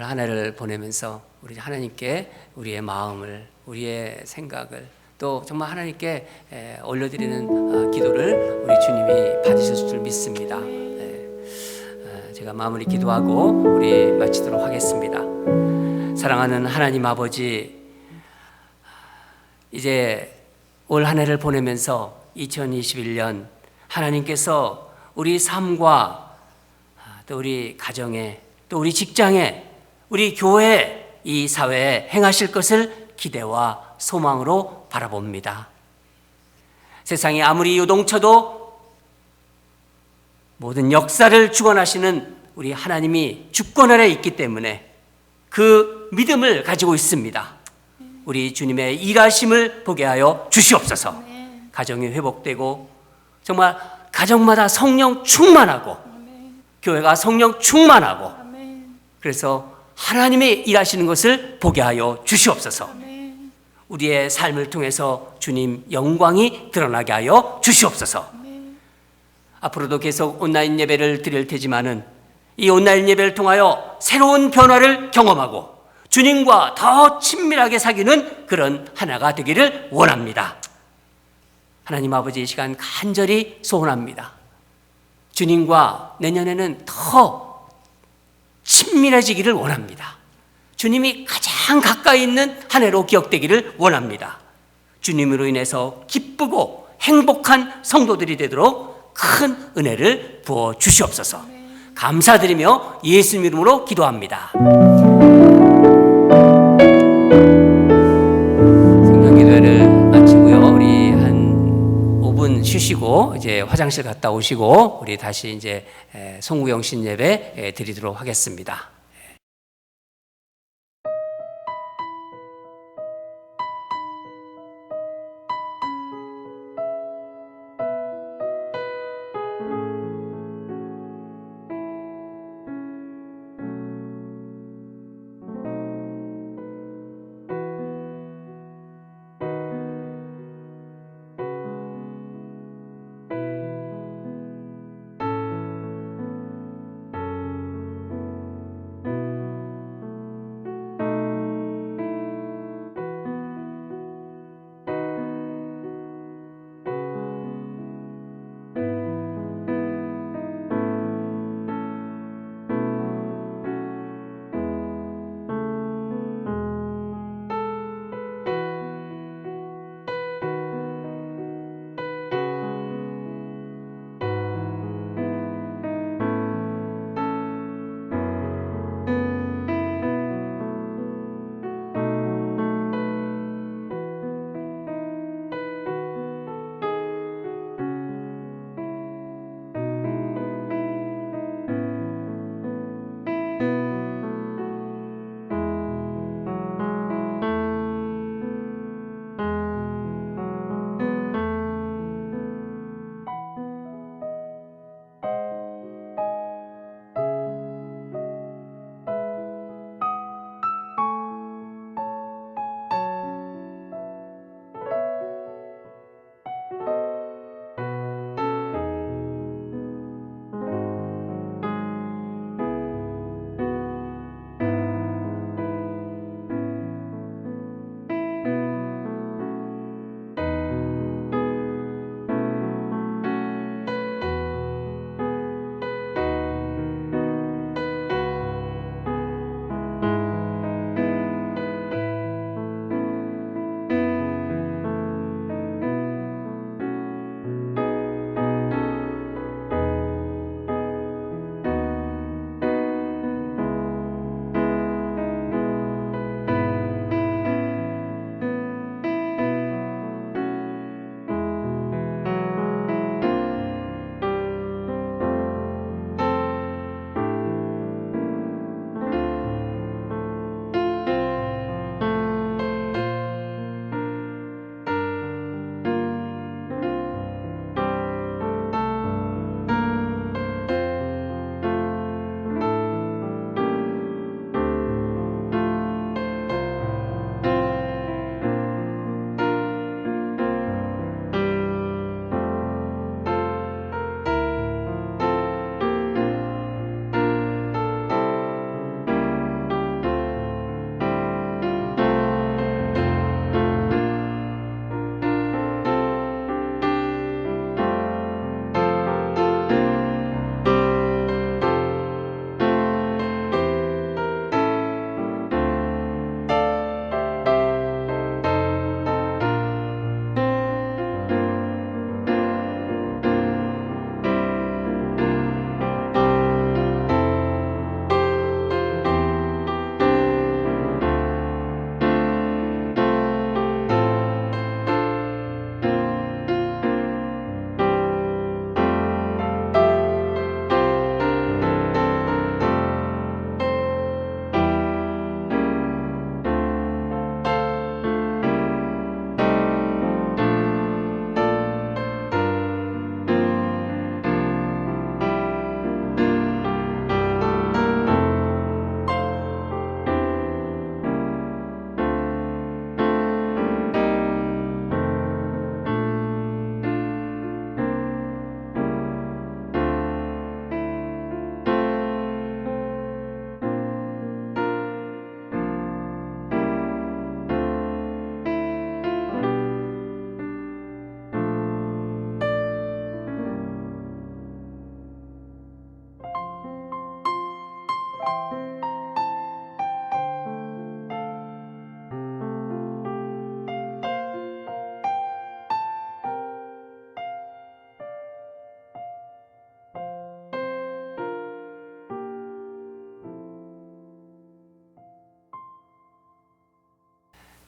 한 해를 보내면서 우리 하나님께 우리의 마음을, 우리의 생각을 또 정말 하나님께 올려드리는 기도를 우리 주님이 받으실 줄 믿습니다. 제가 마무리 기도하고 우리 마치도록 하겠습니다. 사랑하는 하나님 아버지, 이제 올 한 해를 보내면서 2021년 하나님께서 우리 삶과 또 우리 가정에 또 우리 직장에 우리 교회 이 사회에 행하실 것을 기대와 소망으로 바라봅니다. 세상이 아무리 요동쳐도 모든 역사를 주관하시는 우리 하나님이 주권 아래 있기 때문에 그 믿음을 가지고 있습니다. 우리 주님의 일하심을 보게 하여 주시옵소서. 가정이 회복되고 정말 가정마다 성령 충만하고 교회가 성령 충만하고 그래서 하나님의 일하시는 것을 보게 하여 주시옵소서. 우리의 삶을 통해서 주님 영광이 드러나게 하여 주시옵소서. 앞으로도 계속 온라인 예배를 드릴 테지만은 이 온라인 예배를 통하여 새로운 변화를 경험하고 주님과 더 친밀하게 사귀는 그런 하나가 되기를 원합니다. 하나님 아버지, 이 시간 간절히 소원합니다. 주님과 내년에는 더 친밀해지기를 원합니다. 주님이 가장 가까이 있는 한 해로 기억되기를 원합니다. 주님으로 인해서 기쁘고 행복한 성도들이 되도록 큰 은혜를 부어 주시옵소서. 감사드리며 예수님 이름으로 기도합니다. 성경기도회를 마치고요. 우리 한 5분 쉬시고 이제 화장실 갔다 오시고 우리 다시 이제 송구영신 예배 드리도록 하겠습니다.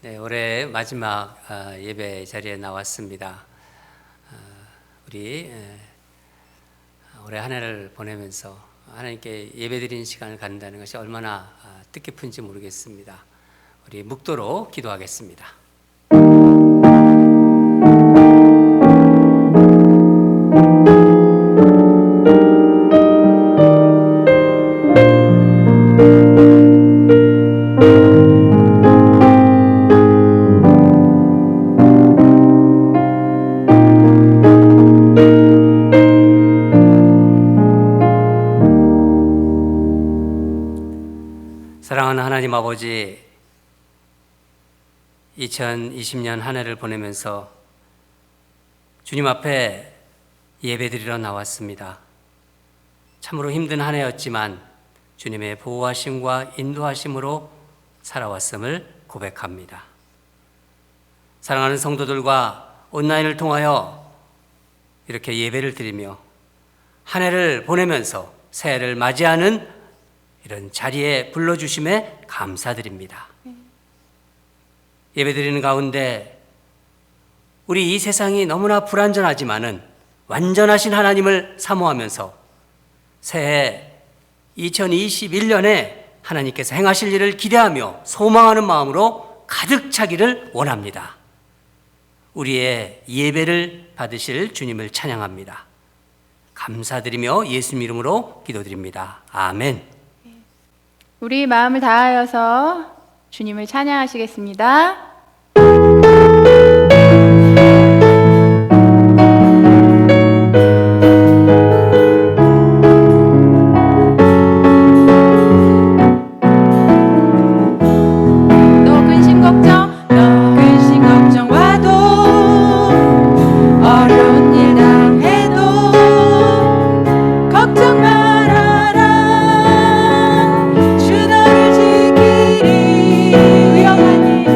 네, 올해 마지막 예배 자리에 나왔습니다. 우리 올해 한 해를 보내면서 하나님께 예배드리는 시간을 갖는다는 것이 얼마나 뜻깊은지 모르겠습니다. 우리 묵도로 기도하겠습니다. 사랑하는 하나님 아버지, 2020년 한 해를 보내면서 주님 앞에 예배드리러 나왔습니다. 참으로 힘든 한 해였지만 주님의 보호하심과 인도하심으로 살아왔음을 고백합니다. 사랑하는 성도들과 온라인을 통하여 이렇게 예배를 드리며 한 해를 보내면서 새해를 맞이하는 이런 자리에 불러주심에 감사드립니다. 예배드리는 가운데 우리 이 세상이 너무나 불완전하지만은 완전하신 하나님을 사모하면서 새해 2021년에 하나님께서 행하실 일을 기대하며 소망하는 마음으로 가득 차기를 원합니다. 우리의 예배를 받으실 주님을 찬양합니다. 감사드리며 예수님 이름으로 기도드립니다. 아멘. 우리 마음을 다하여서 주님을 찬양하시겠습니다. 너 근심 걱정 와도 어려운 일 당해도 걱정 말아라. 주 너를 지키리. 위험한 일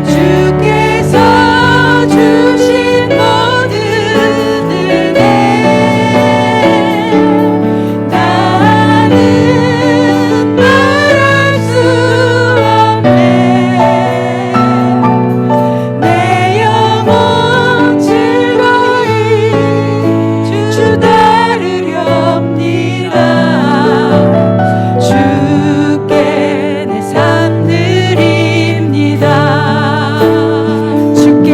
주께서 주신 모든 은혜 나는 말할 수 없네. 내 영혼 즐거이 주 따르렵니다. 주께 내 삶 드립니다. 주께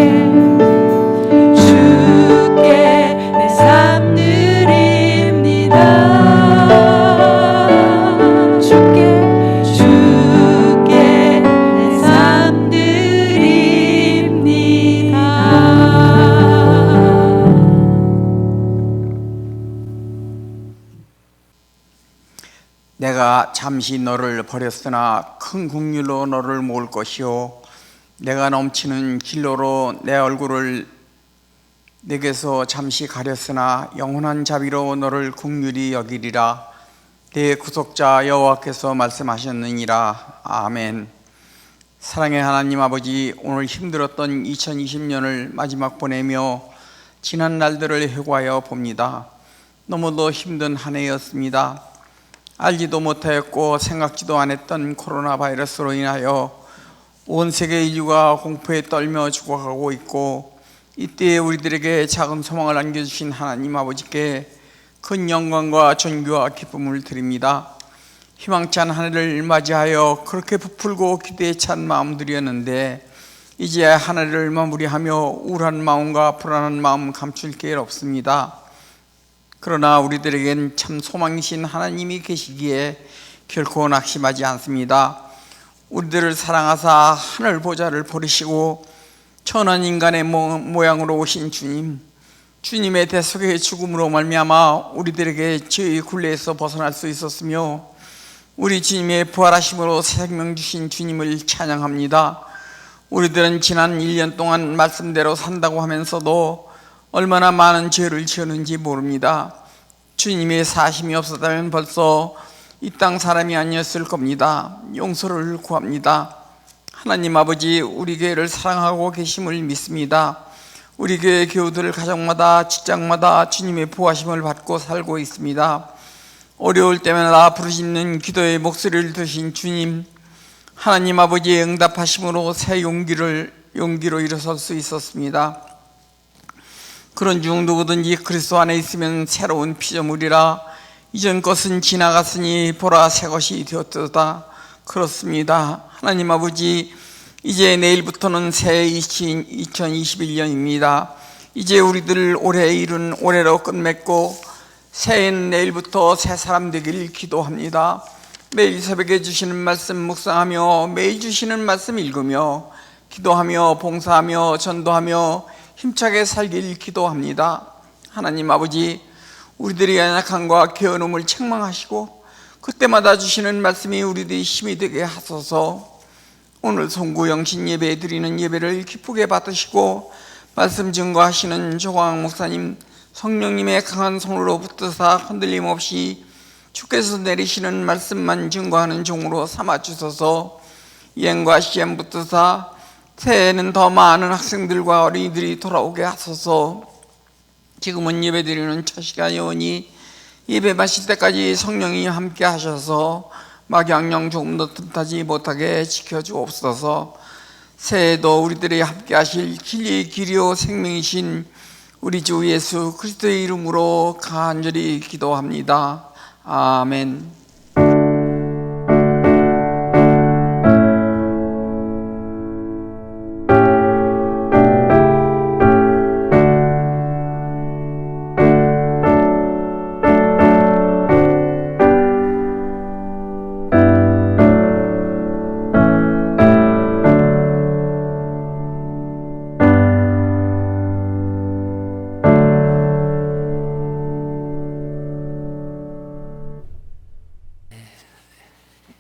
내 삶 드립니다. 주께 내 삶 드립니다. 내가 잠시 너를 버렸으나 큰 긍휼로 너를 모을 것이요 내가 넘치는 길로로 내 얼굴을 내게서 잠시 가렸으나 영원한 자비로 너를 긍휼히 여기리라. 내 구속자 여호와께서 말씀하셨느니라. 아멘. 사랑의 하나님 아버지, 오늘 힘들었던 2020년을 마지막 보내며 지난 날들을 회고하여 봅니다. 너무도 힘든 한 해였습니다. 알지도 못하였고 생각지도 않았던 코로나 바이러스로 인하여 온 세계 인류가 공포에 떨며 죽어가고 있고, 이때에 우리들에게 작은 소망을 안겨주신 하나님 아버지께 큰 영광과 존귀와 기쁨을 드립니다. 희망찬 한 해를 맞이하여 그렇게 부풀고 기대에 찬 마음들이었는데 이제 한 해를 마무리하며 우울한 마음과 불안한 마음 감출 길 없습니다. 그러나 우리들에겐 참 소망이신 하나님이 계시기에 결코 낙심하지 않습니다. 우리들을 사랑하사 하늘 보좌를 버리시고 천한 인간의 모양으로 오신 주님의 대속의 죽음으로 말미암아 우리들에게 죄의 굴레에서 벗어날 수 있었으며 우리 주님의 부활하심으로 새 생명 주신 주님을 찬양합니다. 우리들은 지난 1년 동안 말씀대로 산다고 하면서도 얼마나 많은 죄를 지었는지 모릅니다. 주님의 사심이 없었다면 벌써 이 땅 사람이 아니었을 겁니다. 용서를 구합니다. 하나님 아버지, 우리 교회를 사랑하고 계심을 믿습니다. 우리 교회 교우들 가정마다 직장마다 주님의 보호하심을 받고 살고 있습니다. 어려울 때마다 부르짖는 기도의 목소리를 들으신 주님, 하나님 아버지의 응답하심으로 새 용기로 일어설 수 있었습니다. 그런 중 누구든지 그리스도 안에 있으면 새로운 피조물이라 이전 것은 지나갔으니 보라 새 것이 되었도다. 그렇습니다. 하나님 아버지, 이제 내일부터는 새 2021년입니다. 이제 우리들 올해 일은 올해로 끝맺고 새해는 내일부터 새 사람 되기를 기도합니다. 매일 새벽에 주시는 말씀 묵상하며 매일 주시는 말씀 읽으며 기도하며 봉사하며 전도하며 힘차게 살길 기도합니다. 하나님 아버지, 우리들의 연약함과 게으름을 책망하시고 그때마다 주시는 말씀이 우리들의 힘이 되게 하소서. 오늘 송구 영신 예배 드리는 예배를 기쁘게 받으시고 말씀 증거하시는 조광 목사님, 성령님의 강한 손으로 붙드사 흔들림 없이 주께서 내리시는 말씀만 증거하는 종으로 삼아 주소서. 예언과 시험 붙드사 새해에는 더 많은 학생들과 어린이들이 돌아오게 하소서. 지금은 예배 드리는 첫 시간이오니 예배 마칠 때까지 성령이 함께 하셔서 막양령 조금도 틈타지 못하게 지켜주옵소서. 새해에도 우리들이 함께 하실 길이 길이요 생명이신 우리 주 예수 그리스도의 이름으로 간절히 기도합니다. 아멘.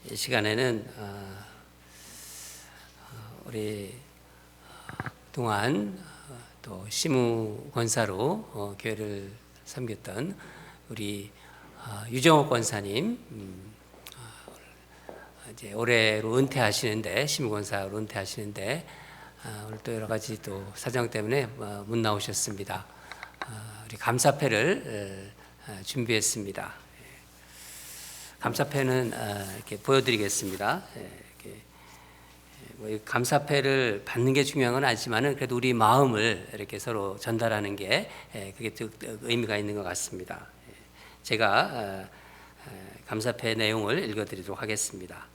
이 시간에는 우리 동안 또 시무 권사로 교회를 섬겼던 우리 유정옥 권사님 이제 올해로 은퇴하시는데 시민권사로 은퇴하시는데 오늘 또 여러 가지 또 사정 때문에 못 나오셨습니다. 우리 감사패를 준비했습니다. 감사패는 이렇게 보여드리겠습니다. 이렇게 뭐 감사패를 받는 게 중요한 건 아니지만은 그래도 우리 마음을 이렇게 서로 전달하는 게 그게 또 의미가 있는 것 같습니다. 제가 감사패 내용을 읽어드리도록 하겠습니다.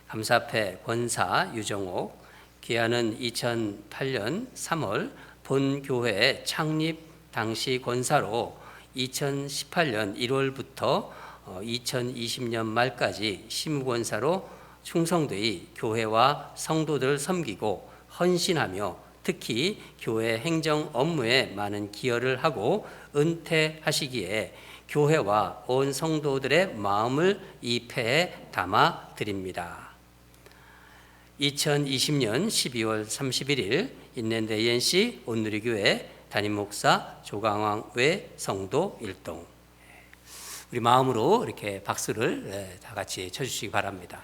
감사패 권사 유정옥, 기한은 2008년 3월, 본교회 창립 당시 권사로 2018년 1월부터 2020년 말까지 시무권사로 충성되이 교회와 성도들을 섬기고 헌신하며 특히 교회 행정 업무에 많은 기여를 하고 은퇴하시기에 교회와 온 성도들의 마음을 이 패에 담아 드립니다. 2020년 12월 31일 인랜드 ANC 온누리교회 담임 목사 조강왕 외 성도 일동. 우리 마음으로 이렇게 박수를 다 같이 쳐주시기 바랍니다.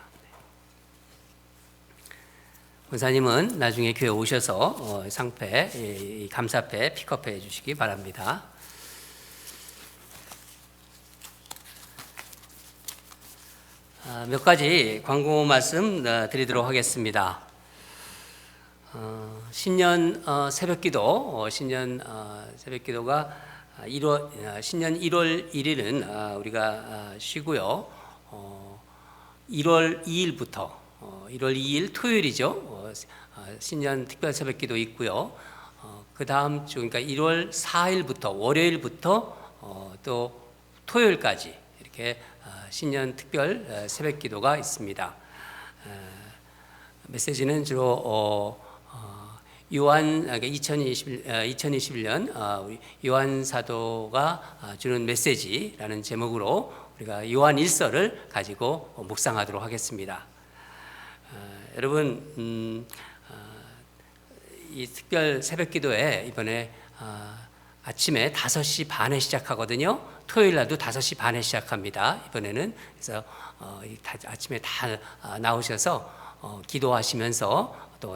권사님은 나중에 교회 오셔서 상패, 이 감사패 픽업해 주시기 바랍니다. 몇 가지 광고 말씀 드리도록 하겠습니다. 신년 새벽기도, 신년 새벽기도가 신년 1월 1일은 우리가 쉬고요. 1월 2일부터 1월 2일 토요일이죠. 신년 특별 새벽기도 있고요. 그 다음 주 그러니까 1월 4일부터 월요일부터 또 토요일까지 이렇게 신년 특별 새벽기도가 있습니다. 메시지는 주로 요한 2021년 우리 요한 사도가 주는 메시지라는 제목으로 우리가 요한 1서를 가지고 묵상하도록 하겠습니다. 여러분 이 특별 새벽기도에 이번에 아침에 5시 반에 시작하거든요. 토요일 날도 5시 반에 시작합니다. 이번에는 그래서 아침에 다 나오셔서 기도하시면서 또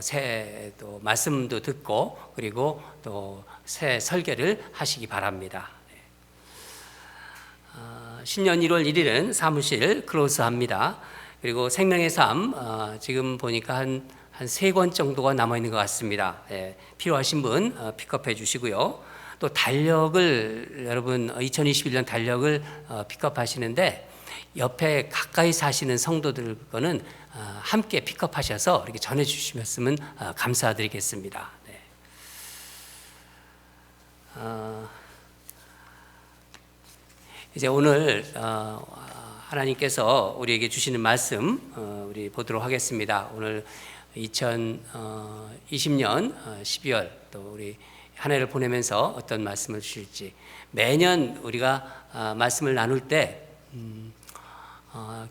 말씀도 듣고 그리고 또 새 설교를 하시기 바랍니다. 신년 1월 1일은 사무실 클로즈합니다. 그리고 생명의 삶 지금 보니까 한 3권 정도가 남아 있는 것 같습니다. 필요하신 분 픽업해 주시고요. 또 달력을 여러분 2021년 달력을 픽업하시는데 옆에 가까이 사시는 성도들 거는 함께 픽업하셔서 이렇게 전해 주시면 감사드리겠습니다. 네. 이제 오늘 하나님께서 우리에게 주시는 말씀 우리 보도록 하겠습니다. 오늘 2020년 12월 또 우리 한 해를 보내면서 어떤 말씀을 주실지 매년 우리가 말씀을 나눌 때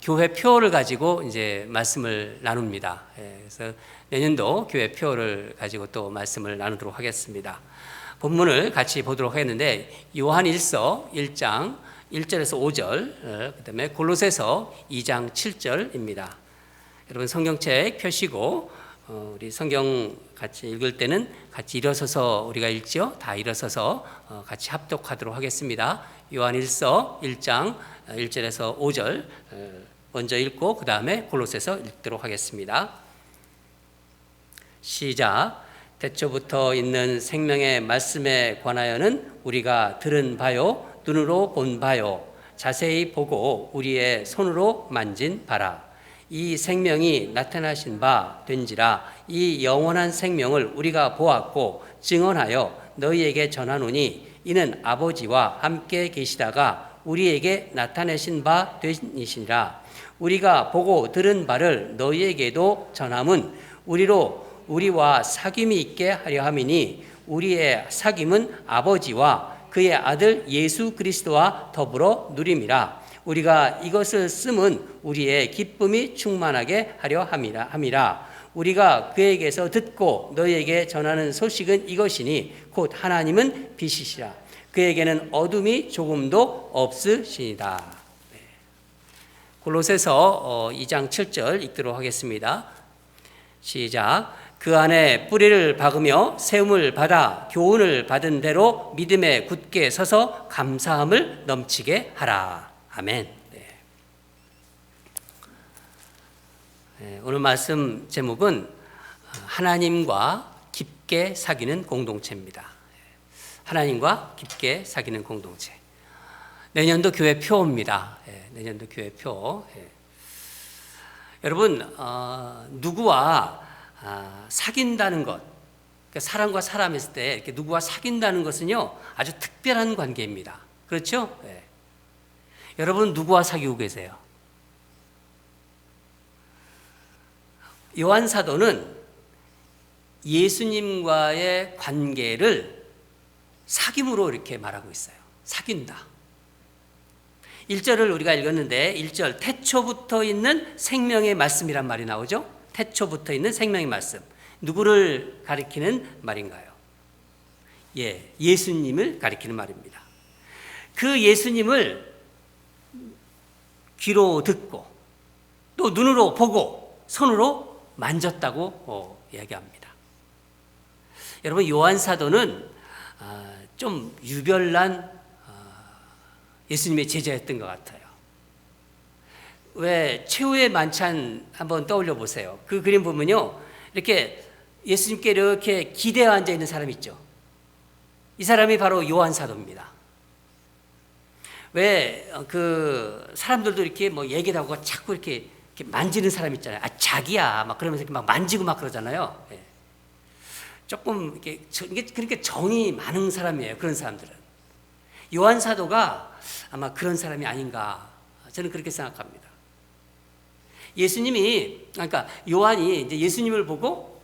교회 표를 가지고 이제 말씀을 나눕니다. 그래서 내년도 교회 표를 가지고 또 말씀을 나누도록 하겠습니다. 본문을 같이 보도록 하겠는데 요한 1서 1장 1절에서 5절 그다음에 골로새서 2장 7절입니다. 여러분 성경책 펴시고 우리 성경 같이 읽을 때는 같이 일어서서 우리가 읽죠. 다 일어서서 같이 합독하도록 하겠습니다. 요한 1서 1장 1절에서 5절 먼저 읽고 그 다음에 골로새서 읽도록 하겠습니다. 시작. 태초부터 있는 생명의 말씀에 관하여는 우리가 들은 바요 눈으로 본 바요 자세히 보고 우리의 손으로 만진 바라. 이 생명이 나타나신 바 된지라. 이 영원한 생명을 우리가 보았고 증언하여 너희에게 전하노니 이는 아버지와 함께 계시다가 우리에게 나타내신 바 되시니라. 우리가 보고 들은 바를 너희에게도 전함은 우리와 사귐이 있게 하려 함이니 우리의 사귐은 아버지와 그의 아들 예수 그리스도와 더불어 누림이라. 우리가 이것을 쓰면 우리의 기쁨이 충만하게 하려 함이라. 우리가 그에게서 듣고 너희에게 전하는 소식은 이것이니 곧 하나님은 빛이시라. 그에게는 어둠이 조금도 없으시니라. 골로새서 2장 7절 읽도록 하겠습니다. 시작. 그 안에 뿌리를 박으며 세움을 받아 교훈을 받은 대로 믿음에 굳게 서서 감사함을 넘치게 하라. 아멘. 오늘 말씀 제목은 하나님과 깊게 사귀는 공동체입니다. 하나님과 깊게 사귀는 공동체. 내년도 교회 표입니다. 내년도 교회 표. 여러분, 누구와 사귄다는 것, 그러니까 사람과 사람 했을 때 이렇게 누구와 사귄다는 것은요, 아주 특별한 관계입니다. 그렇죠? 여러분, 누구와 사귀고 계세요? 요한 사도는 예수님과의 관계를 사귐으로 이렇게 말하고 있어요. 사귄다. 1절을 우리가 읽었는데 1절 태초부터 있는 생명의 말씀이란 말이 나오죠. 태초부터 있는 생명의 말씀. 누구를 가리키는 말인가요? 예수님을 가리키는 말입니다. 그 예수님을 귀로 듣고 또 눈으로 보고 손으로 만졌다고 이야기합니다. 여러분, 요한 사도는 좀 유별난 예수님의 제자였던 것 같아요. 왜 최후의 만찬 한번 떠올려 보세요. 그 그림 보면요, 이렇게 예수님께 이렇게 기대어 앉아 있는 사람 있죠. 이 사람이 바로 요한 사도입니다. 왜 그 사람들도 이렇게 뭐 얘기를 하고 자꾸 이렇게 만지는 사람 있잖아요. 자기야 막 그러면서 이렇게 막 만지고 막 그러잖아요. 조금 이게 그러니까 정이 많은 사람이에요. 그런 사람들은. 요한 사도가 아마 그런 사람이 아닌가, 저는 그렇게 생각합니다. 예수님이, 그러니까 요한이 이제 예수님을 보고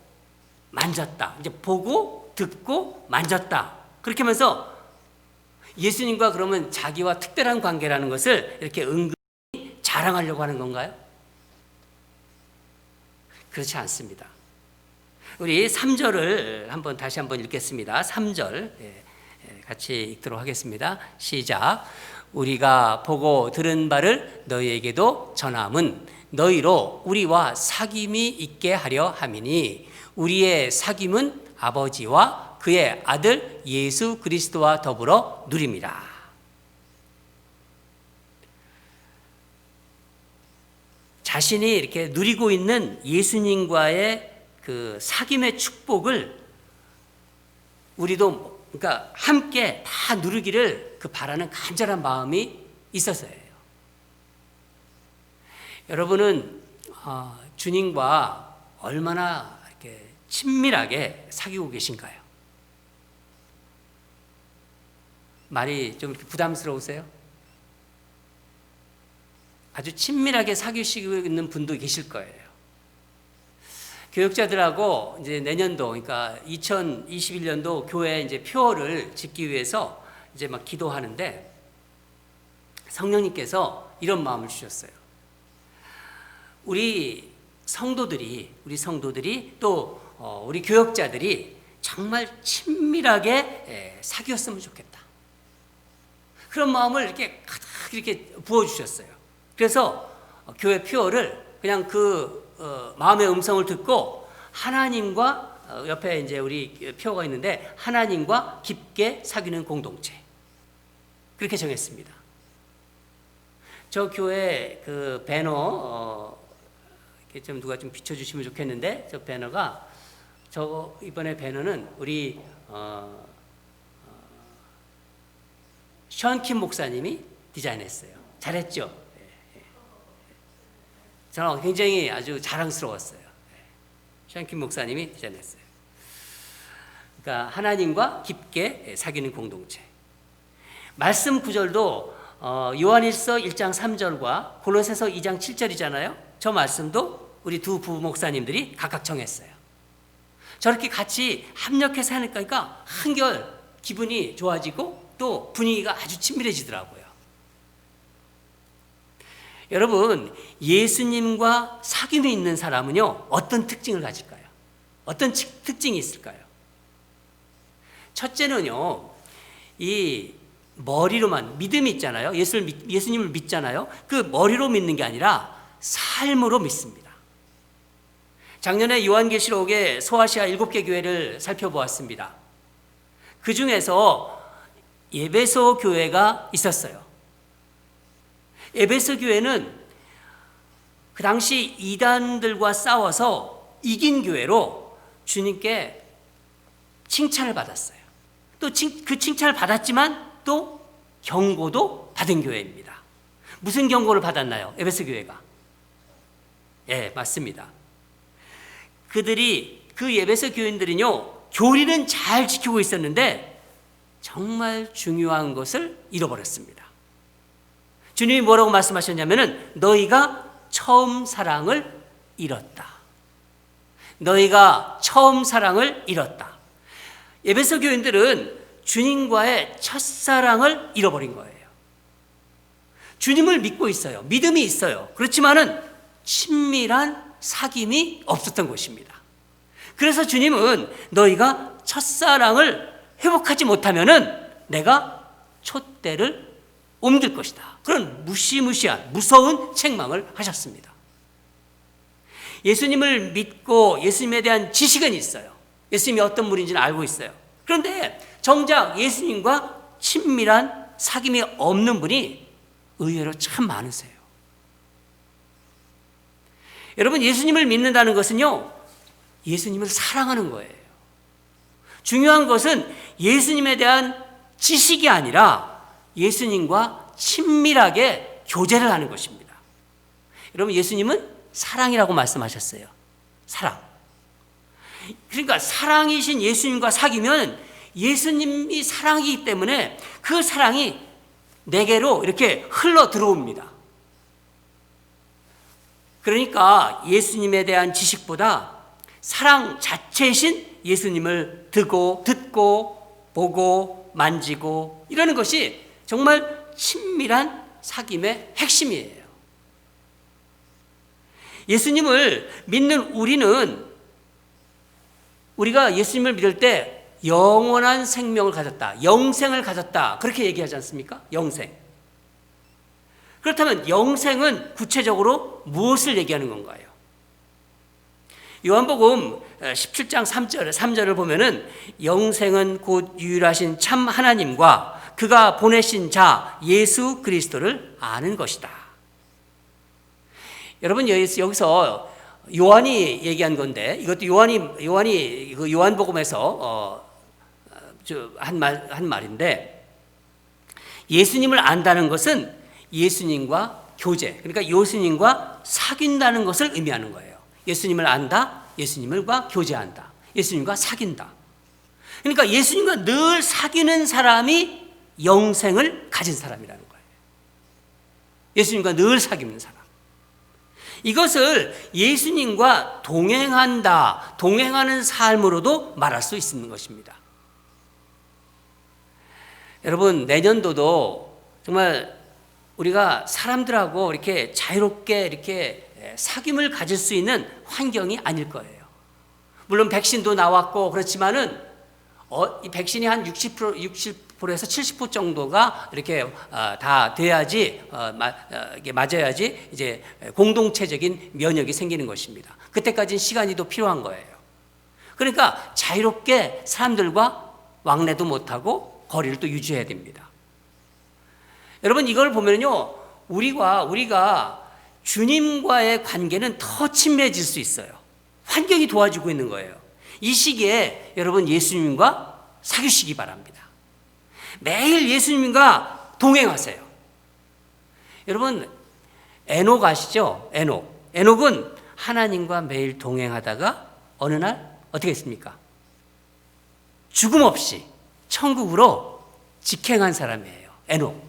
만졌다. 이제 보고 듣고 만졌다. 그렇게 하면서 예수님과 그러면 자기와 특별한 관계라는 것을 이렇게 은근히 자랑하려고 하는 건가요? 그렇지 않습니다. 우리 3절을 다시 한번 읽겠습니다. 3절 같이 읽도록 하겠습니다. 시작. 우리가 보고 들은 바를 너희에게도 전함은 너희로 우리와 사귐이 있게 하려 함이니 우리의 사귐은 아버지와 그의 아들 예수 그리스도와 더불어 누림이라. 자신이 이렇게 누리고 있는 예수님과의 그 사귐의 축복을 우리도 그러니까 함께 다 누리기를 그 바라는 간절한 마음이 있어서예요. 여러분은 주님과 얼마나 이렇게 친밀하게 사귀고 계신가요? 말이 좀 부담스러우세요? 아주 친밀하게 사귀시고 있는 분도 계실 거예요. 교육자들하고 이제 내년도, 그러니까 2021년도 교회 이제 표를 짓기 위해서 이제 막 기도하는데 성령님께서 이런 마음을 주셨어요. 우리 성도들이 또 우리 교역자들이 정말 친밀하게 사귀었으면 좋겠다. 그런 마음을 이렇게 가득 이렇게 부어주셨어요. 그래서 교회 표를 그냥 그 마음의 음성을 듣고 하나님과 옆에 이제 우리 표가 있는데 하나님과 깊게 사귀는 공동체, 그렇게 정했습니다. 저 교회 그 배너 이렇게 좀 누가 좀 비춰주시면 좋겠는데, 저 배너가 이번에 배너는 우리 션킴 목사님이 디자인했어요. 잘했죠? 저는 굉장히 아주 자랑스러웠어요. 션킴 목사님이 디자인했어요. 그러니까 하나님과 깊게 사귀는 공동체. 말씀 구절도 요한일서 1장 3절과 골로새서 2장 7절이잖아요. 저 말씀도 우리 두 부부 목사님들이 각각 정했어요. 저렇게 같이 합력해서 하니까 한결 기분이 좋아지고 또 분위기가 아주 친밀해지더라고요. 여러분, 예수님과 사귐이 있는 사람은요, 어떤 특징을 가질까요? 어떤 특징이 있을까요? 첫째는요, 이 머리로만 믿음이 있잖아요. 예수님을 믿잖아요. 그 머리로 믿는 게 아니라 삶으로 믿습니다. 작년에 요한계시록의 소아시아 7개 교회를 살펴보았습니다. 그 중에서 에베소 교회가 있었어요. 에베소 교회는 그 당시 이단들과 싸워서 이긴 교회로 주님께 칭찬을 받았어요. 또 그 칭찬을 받았지만 또 경고도 받은 교회입니다. 무슨 경고를 받았나요? 에베소 교회가. 예, 맞습니다. 그 에베소 교인들은요, 교리는 잘 지키고 있었는데 정말 중요한 것을 잃어버렸습니다. 주님이 뭐라고 말씀하셨냐면은 너희가 처음 사랑을 잃었다. 너희가 처음 사랑을 잃었다. 에베소 교인들은 주님과의 첫사랑을 잃어버린 거예요. 주님을 믿고 있어요. 믿음이 있어요. 그렇지만은 친밀한 사귐이 없었던 것입니다. 그래서 주님은 너희가 첫사랑을 회복하지 못하면은 내가 촛대를 옮길 것이다. 그런 무시무시한 무서운 책망을 하셨습니다. 예수님을 믿고 예수님에 대한 지식은 있어요. 예수님이 어떤 분인지는 알고 있어요. 그런데 정작 예수님과 친밀한 사귐이 없는 분이 의외로 참 많으세요. 여러분, 예수님을 믿는다는 것은요, 예수님을 사랑하는 거예요. 중요한 것은 예수님에 대한 지식이 아니라 예수님과 친밀하게 교제를 하는 것입니다. 여러분, 예수님은 사랑이라고 말씀하셨어요. 사랑. 그러니까 사랑이신 예수님과 사귀면 예수님이 사랑이기 때문에 그 사랑이 내게로 이렇게 흘러 들어옵니다. 그러니까 예수님에 대한 지식보다 사랑 자체이신 예수님을 듣고 보고 만지고 이러는 것이 정말 친밀한 사귐의 핵심이에요. 예수님을 믿는 우리가 예수님을 믿을 때 영원한 생명을 가졌다, 영생을 가졌다, 그렇게 얘기하지 않습니까? 영생. 그렇다면 영생은 구체적으로 무엇을 얘기하는 건가요? 요한복음 17장 3절을 보면은 영생은 곧 유일하신 참 하나님과 그가 보내신 자 예수 그리스도를 아는 것이다. 여러분, 여기서 요한이 얘기한 건데, 이것도 요한이 그 요한복음에서 한 말인데, 예수님을 안다는 것은 예수님과 교제, 그러니까 예수님과 사귄다는 것을 의미하는 거예요. 예수님을 안다, 예수님과 교제한다, 예수님과 사귄다. 그러니까 예수님과 늘 사귀는 사람이 영생을 가진 사람이라는 거예요. 예수님과 늘 사귀는 사람. 이것을 예수님과 동행하는 삶으로도 말할 수 있는 것입니다. 여러분, 내년도도 정말 우리가 사람들하고 이렇게 자유롭게 이렇게 사귐을 가질 수 있는 환경이 아닐 거예요. 물론 백신도 나왔고 그렇지만은 이 백신이 한 60%에서 70% 정도가 이렇게 다 돼야지 이게 맞아야지 이제 공동체적인 면역이 생기는 것입니다. 그때까지는 시간이 더 필요한 거예요. 그러니까 자유롭게 사람들과 왕래도 못하고 거리를 또 유지해야 됩니다. 여러분, 이걸 보면요, 우리가 주님과의 관계는 더 친밀해질 수 있어요. 환경이 도와주고 있는 거예요. 이 시기에 여러분, 예수님과 사귀시기 바랍니다. 매일 예수님과 동행하세요. 여러분, 에녹 아시죠? 에녹은 하나님과 매일 동행하다가 어느 날 어떻게 했습니까? 죽음 없이 천국으로 직행한 사람이에요. 에녹.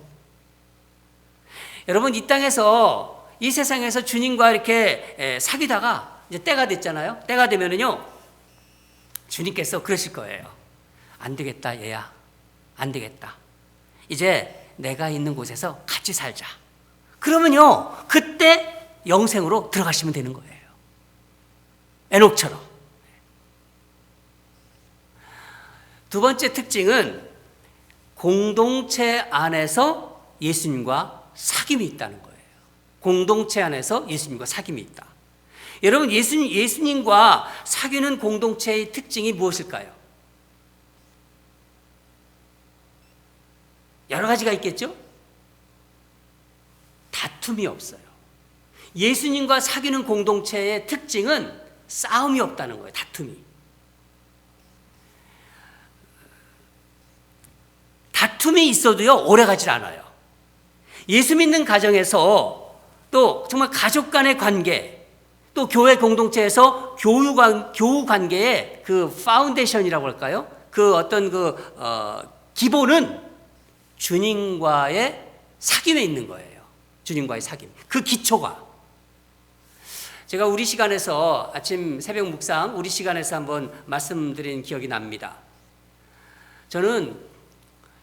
여러분, 이 땅에서, 이 세상에서 주님과 이렇게 사귀다가 이제 때가 됐잖아요. 때가 되면은요, 주님께서 그러실 거예요. 안 되겠다, 얘야. 안 되겠다. 이제 내가 있는 곳에서 같이 살자. 그러면요, 그때 영생으로 들어가시면 되는 거예요. 에녹처럼. 두 번째 특징은, 공동체 안에서 예수님과 사귐이 있다는 거예요. 공동체 안에서 예수님과 사귐이 있다. 여러분, 예수님과 사귀는 공동체의 특징이 무엇일까요? 여러 가지가 있겠죠? 다툼이 없어요. 예수님과 사귀는 공동체의 특징은 싸움이 없다는 거예요. 다툼이. 다툼이 있어도요, 오래 가질 않아요. 예수 믿는 가정에서 또 정말 가족 간의 관계, 또 교회 공동체에서 교우 관계의 그 파운데이션이라고 할까요? 그 어떤 기본은 주님과의 사귐에 있는 거예요. 주님과의 사귐. 그 기초가. 제가 우리 시간에서 아침 새벽 묵상 우리 시간에서 한번 말씀드린 기억이 납니다. 저는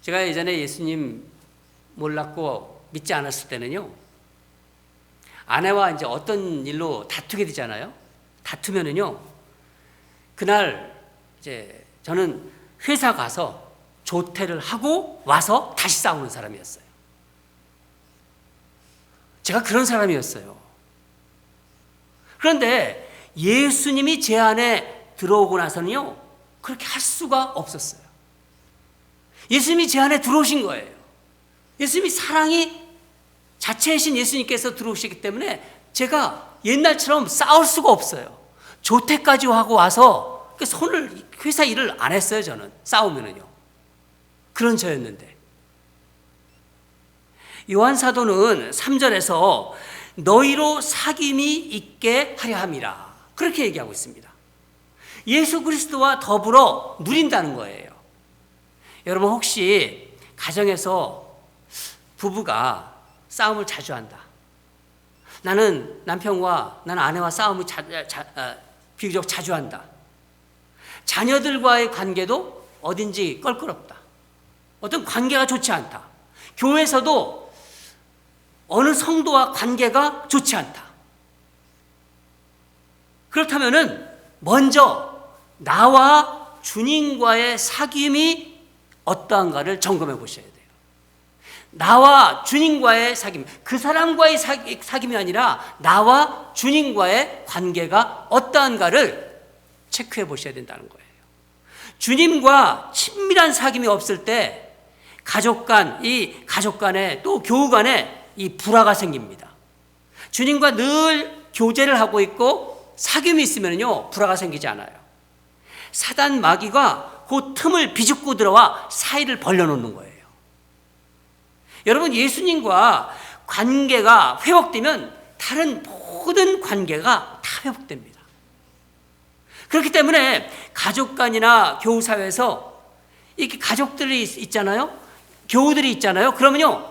제가 예전에 예수님 몰랐고 믿지 않았을 때는요, 아내와 이제 어떤 일로 다투게 되잖아요. 다투면은요, 그날 이제 저는 회사 가서 조퇴를 하고 와서 다시 싸우는 사람이었어요. 제가 그런 사람이었어요. 그런데 예수님이 제 안에 들어오고 나서는요, 그렇게 할 수가 없었어요. 예수님이 제 안에 들어오신 거예요. 예수님이 사랑이 자체이신 예수님께서 들어오시기 때문에 제가 옛날처럼 싸울 수가 없어요. 조퇴까지 하고 와서 회사 일을 안 했어요. 저는 싸우면은요. 그런 저였는데, 요한 사도는 3절에서 너희로 사귐이 있게 하려 함이라, 그렇게 얘기하고 있습니다. 예수 그리스도와 더불어 누린다는 거예요. 여러분, 혹시 가정에서 부부가 싸움을 자주 한다. 나는 아내와 싸움을 비교적 자주 한다. 자녀들과의 관계도 어딘지 껄끄럽다. 어떤 관계가 좋지 않다. 교회에서도 어느 성도와 관계가 좋지 않다. 그렇다면은 먼저 나와 주님과의 사귐이 어떠한가를 점검해 보셔야 돼요. 나와 주님과의 사귐, 그 사람과의 사귐이 아니라 나와 주님과의 관계가 어떠한가를 체크해 보셔야 된다는 거예요. 주님과 친밀한 사귐이 없을 때 가족 간에 또 교우 간에 이 불화가 생깁니다. 주님과 늘 교제를 하고 있고 사귐이 있으면요, 불화가 생기지 않아요. 사단 마귀가 그 틈을 비집고 들어와 사이를 벌려놓는 거예요. 여러분, 예수님과 관계가 회복되면 다른 모든 관계가 다 회복됩니다. 그렇기 때문에 가족 간이나 교우 사회에서 이렇게 가족들이 있잖아요. 교우들이 있잖아요. 그러면요,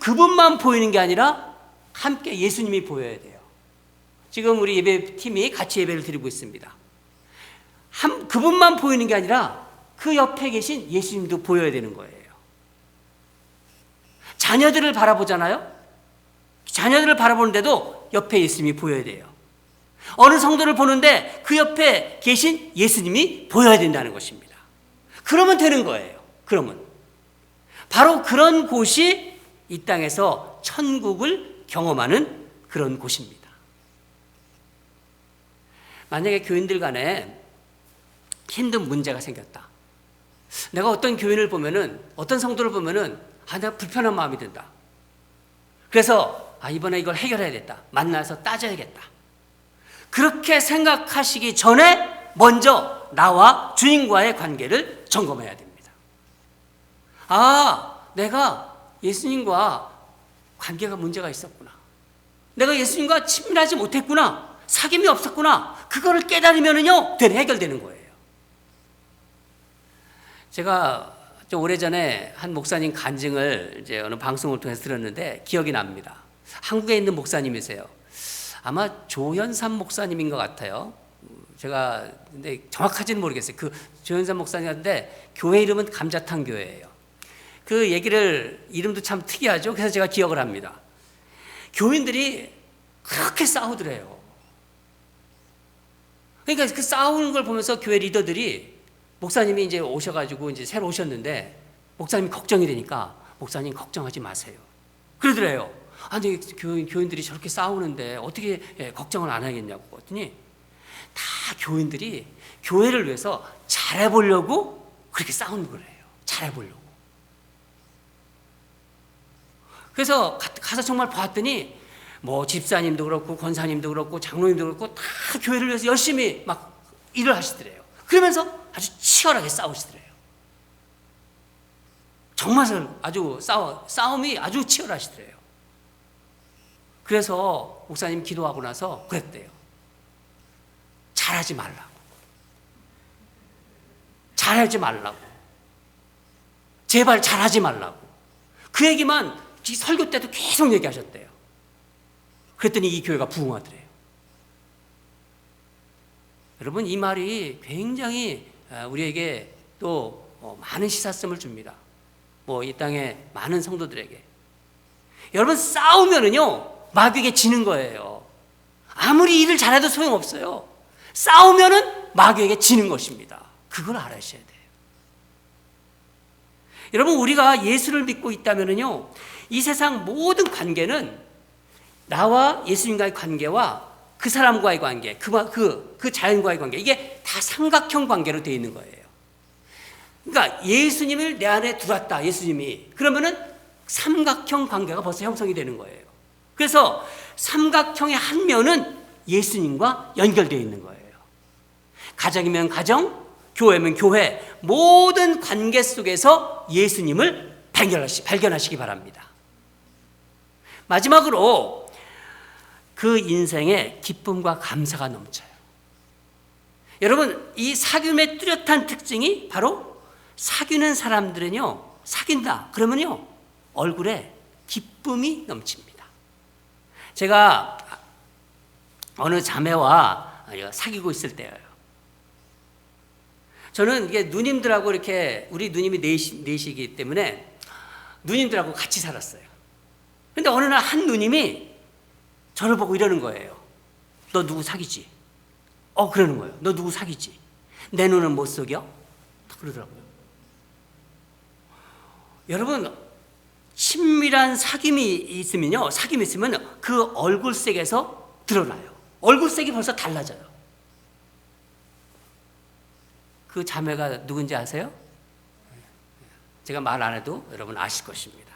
그분만 보이는 게 아니라 함께 예수님이 보여야 돼요. 지금 우리 예배팀이 같이 예배를 드리고 있습니다. 그분만 보이는 게 아니라 그 옆에 계신 예수님도 보여야 되는 거예요. 자녀들을 바라보잖아요. 자녀들을 바라보는데도 옆에 예수님이 보여야 돼요. 어느 성도를 보는데 그 옆에 계신 예수님이 보여야 된다는 것입니다. 그러면 되는 거예요. 그러면 바로 그런 곳이 이 땅에서 천국을 경험하는 그런 곳입니다. 만약에 교인들 간에 힘든 문제가 생겼다. 내가 어떤 교인을 보면은, 어떤 성도를 보면은, 내가 불편한 마음이 든다. 그래서 이번에 이걸 해결해야겠다. 만나서 따져야겠다. 그렇게 생각하시기 전에 먼저 나와 주님과의 관계를 점검해야 됩니다. 내가 예수님과 관계가 문제가 있었구나. 내가 예수님과 친밀하지 못했구나. 사귐이 없었구나. 그거를 깨달으면은요, 해결되는 거예요. 제가 좀 오래전에 한 목사님 간증을 이제 어느 방송을 통해서 들었는데 기억이 납니다. 한국에 있는 목사님이세요. 아마 조현삼 목사님인 것 같아요. 제가 근데 정확하지는 모르겠어요. 그 조현삼 목사님인데 교회 이름은 감자탕 교회예요. 그 이름도 참 특이하죠. 그래서 제가 기억을 합니다. 교인들이 그렇게 싸우더래요. 그러니까 그 싸우는 걸 보면서 교회 리더들이, 목사님이 이제 오셔가지고 이제 새로 오셨는데 목사님이 걱정이 되니까 목사님 걱정하지 마세요. 그러더래요. 아니 교인들이 저렇게 싸우는데 어떻게 걱정을 안 하겠냐고 했더니 다 교인들이 교회를 위해서 잘해보려고 그렇게 싸우는 거래요. 잘해보려고. 그래서 가서 정말 봤더니 뭐 집사님도 그렇고 권사님도 그렇고 장로님도 그렇고 다 교회를 위해서 열심히 막 일을 하시더래요. 그러면서 아주 치열하게 싸우시더래요. 정말 아주 싸움이 아주 치열하시더래요. 그래서 목사님 기도하고 나서 그랬대요. 잘하지 말라고. 잘하지 말라고. 제발 잘하지 말라고. 그 얘기만 설교 때도 계속 얘기하셨대요. 그랬더니 이 교회가 부흥하더래요. 여러분, 이 말이 굉장히 우리에게 또 많은 시사점을 줍니다. 뭐 이 땅에 많은 성도들에게. 여러분, 싸우면은요 마귀에게 지는 거예요. 아무리 일을 잘해도 소용없어요. 싸우면은 마귀에게 지는 것입니다. 그걸 알아셔야 돼요. 여러분, 우리가 예수를 믿고 있다면은요 이 세상 모든 관계는 나와 예수님과의 관계와 그 사람과의 관계, 그 자연과의 관계, 이게 다 삼각형 관계로 되어 있는 거예요. 그러니까 예수님을 내 안에 들어왔다, 예수님이. 그러면은 삼각형 관계가 벌써 형성이 되는 거예요. 그래서 삼각형의 한 면은 예수님과 연결되어 있는 거예요. 가정이면 가정, 교회면 교회, 모든 관계 속에서 예수님을 발견하시기 바랍니다. 마지막으로 그 인생에 기쁨과 감사가 넘쳐요. 여러분, 이 사귐의 뚜렷한 특징이 바로 사귀는 사람들은요, 사귄다 그러면요 얼굴에 기쁨이 넘칩니다. 제가 어느 자매와 사귀고 있을 때예요. 저는 이게 누님들하고 이렇게, 우리 누님이 넷이기 때문에 누님들하고 같이 살았어요. 근데 어느 날 한 누님이 저를 보고 이러는 거예요. 너 누구 사귀지? 그러는 거예요. 너 누구 사귀지? 내 눈은 못 속여? 그러더라고요. 여러분, 친밀한 사귐이 있으면 그 얼굴색에서 드러나요. 얼굴색이 벌써 달라져요. 그 자매가 누군지 아세요? 제가 말 안 해도 여러분 아실 것입니다.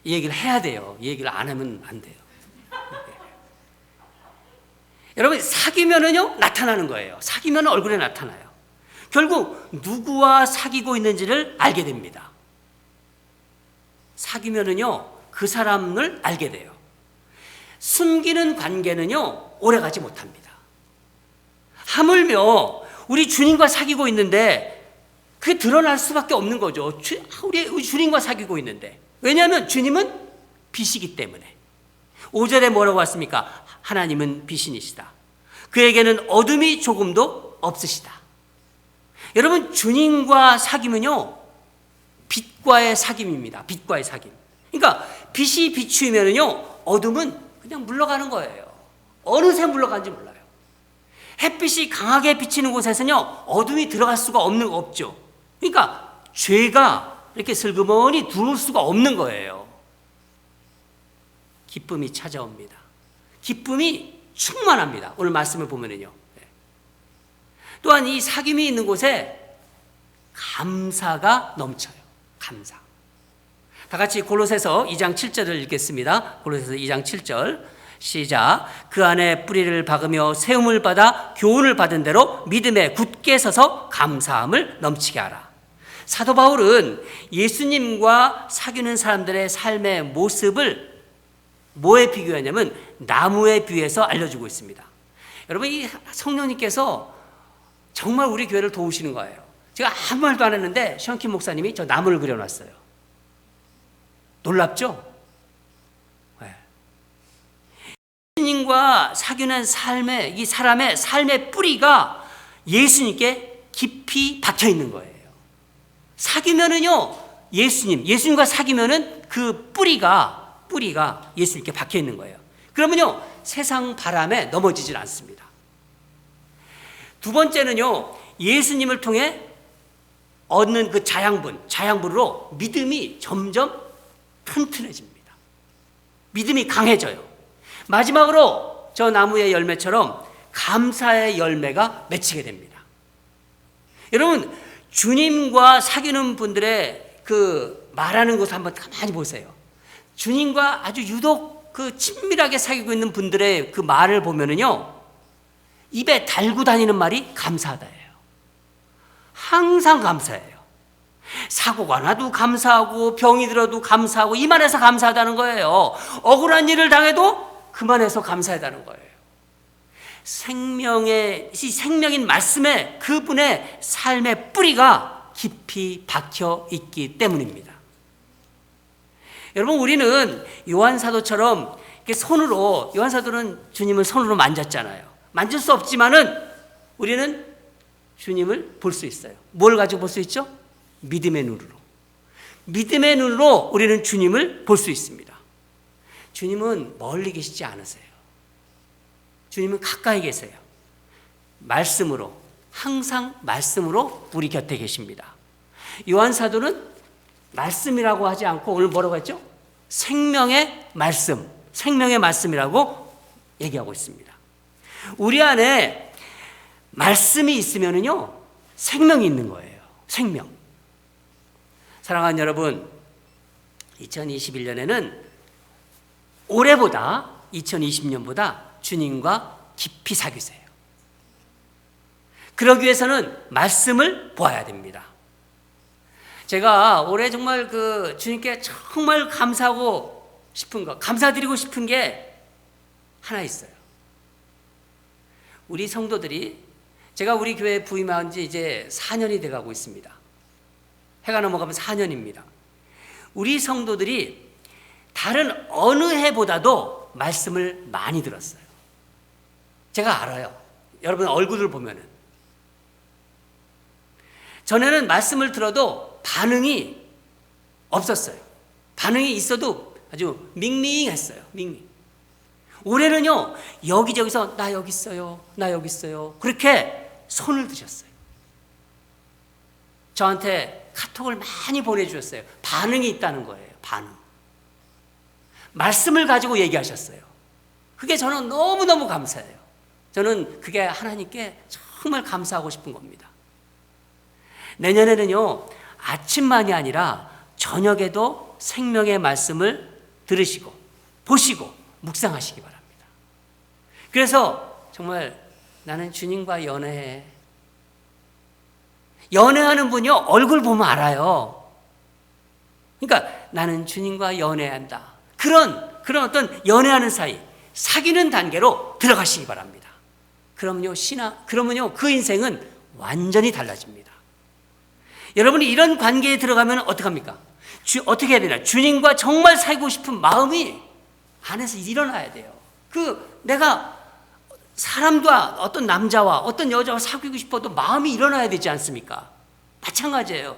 이 얘기를 해야 돼요. 이 얘기를 안 하면 안 돼요. 여러분, 사귀면은요 나타나는 거예요. 사귀면 얼굴에 나타나요. 결국 누구와 사귀고 있는지를 알게 됩니다. 사귀면은요 그 사람을 알게 돼요. 숨기는 관계는요 오래가지 못합니다. 하물며 우리 주님과 사귀고 있는데 그게 드러날 수밖에 없는 거죠. 우리 주님과 사귀고 있는데. 왜냐하면 주님은 빛이기 때문에. 5절에 뭐라고 왔습니까? 하나님은 빛이시다. 그에게는 어둠이 조금도 없으시다. 여러분, 주님과 사귐은요 빛과의 사귐입니다. 빛과의 사귐. 그러니까 빛이 비추면은요 어둠은 그냥 물러가는 거예요. 어느새 물러가는지 몰라요. 햇빛이 강하게 비치는 곳에서는요 어둠이 들어갈 수가 없죠. 그러니까 죄가 이렇게 슬그머니 들어올 수가 없는 거예요. 기쁨이 찾아옵니다. 기쁨이 충만합니다. 오늘 말씀을 보면은요. 또한 이 사귐이 있는 곳에 감사가 넘쳐요. 감사. 다 같이 골로새서 2장 7절을 읽겠습니다. 골로새서 2장 7절 시작. 그 안에 뿌리를 박으며 세움을 받아 교훈을 받은 대로 믿음에 굳게 서서 감사함을 넘치게 하라. 사도 바울은 예수님과 사귀는 사람들의 삶의 모습을 뭐에 비교하냐면 나무에 비유해서 알려주고 있습니다. 여러분, 이 성령님께서 정말 우리 교회를 도우시는 거예요. 제가 아무 말도 안 했는데 션킴 목사님이 저 나무를 그려놨어요. 놀랍죠? 네. 예수님과 사귀는 삶의, 이 사람의 삶의 뿌리가 예수님께 깊이 박혀 있는 거예요. 사귀면은요 예수님과 사귀면은 그 뿌리가 예수님께 박혀 있는 거예요. 그러면요 세상 바람에 넘어지질 않습니다. 두 번째는요 예수님을 통해 얻는 그 자양분으로 믿음이 점점 튼튼해집니다. 믿음이 강해져요. 마지막으로 저 나무의 열매처럼 감사의 열매가 맺히게 됩니다. 여러분, 주님과 사귀는 분들의 그 말하는 것을 한번 가만히 보세요. 주님과 아주 유독 그 친밀하게 사귀고 있는 분들의 그 말을 보면은요, 입에 달고 다니는 말이 감사하다예요. 항상 감사해요. 사고가 나도 감사하고 병이 들어도 감사하고 이만해서 감사하다는 거예요. 억울한 일을 당해도 그만해서 감사하다는 거예요. 생명인 말씀에 그분의 삶의 뿌리가 깊이 박혀 있기 때문입니다. 여러분, 우리는 요한 사도처럼 요한 사도는 주님을 손으로 만졌잖아요. 만질 수 없지만은 우리는 주님을 볼 수 있어요. 뭘 가지고 볼 수 있죠? 믿음의 눈으로. 믿음의 눈으로 우리는 주님을 볼 수 있습니다. 주님은 멀리 계시지 않으세요. 주님은 가까이 계세요. 말씀으로, 항상 말씀으로 우리 곁에 계십니다. 요한 사도는 말씀이라고 하지 않고 오늘 뭐라고 했죠? 생명의 말씀, 생명의 말씀이라고 얘기하고 있습니다. 우리 안에 말씀이 있으면은요, 생명이 있는 거예요. 생명. 사랑하는 여러분, 2021년에는 올해보다 2020년보다 주님과 깊이 사귀세요. 그러기 위해서는 말씀을 보아야 됩니다. 제가 올해 정말 주님께 정말 감사하고 싶은 거, 감사드리고 싶은 게 하나 있어요. 우리 성도들이, 제가 우리 교회에 부임한 지 이제 4년이 돼가고 있습니다. 해가 넘어가면 4년입니다. 우리 성도들이 다른 어느 해보다도 말씀을 많이 들었어요. 제가 알아요. 여러분 얼굴을 보면은. 전에는 말씀을 들어도 반응이 없었어요. 반응이 있어도 아주 밍밍했어요. 밍밍. 올해는요, 여기저기서 나 여기 있어요, 나 여기 있어요, 그렇게 손을 드셨어요. 저한테 카톡을 많이 보내주셨어요. 반응이 있다는 거예요. 반응. 말씀을 가지고 얘기하셨어요. 그게 저는 너무너무 감사해요. 저는 그게 하나님께 정말 감사하고 싶은 겁니다. 내년에는요, 아침만이 아니라 저녁에도 생명의 말씀을 들으시고 보시고 묵상하시기 바랍니다. 그래서 정말 나는 주님과 연애해. 연애하는 분이요, 얼굴 보면 알아요. 그러니까 나는 주님과 연애한다. 그런 어떤 연애하는 사이, 사귀는 단계로 들어가시기 바랍니다. 그러면요, 그 인생은 완전히 달라집니다. 여러분이 이런 관계에 들어가면 어떡합니까? 어떻게 해야 되나? 주님과 정말 살고 싶은 마음이 안에서 일어나야 돼요. 내가 사람과 어떤 남자와 어떤 여자와 사귀고 싶어도 마음이 일어나야 되지 않습니까? 마찬가지예요.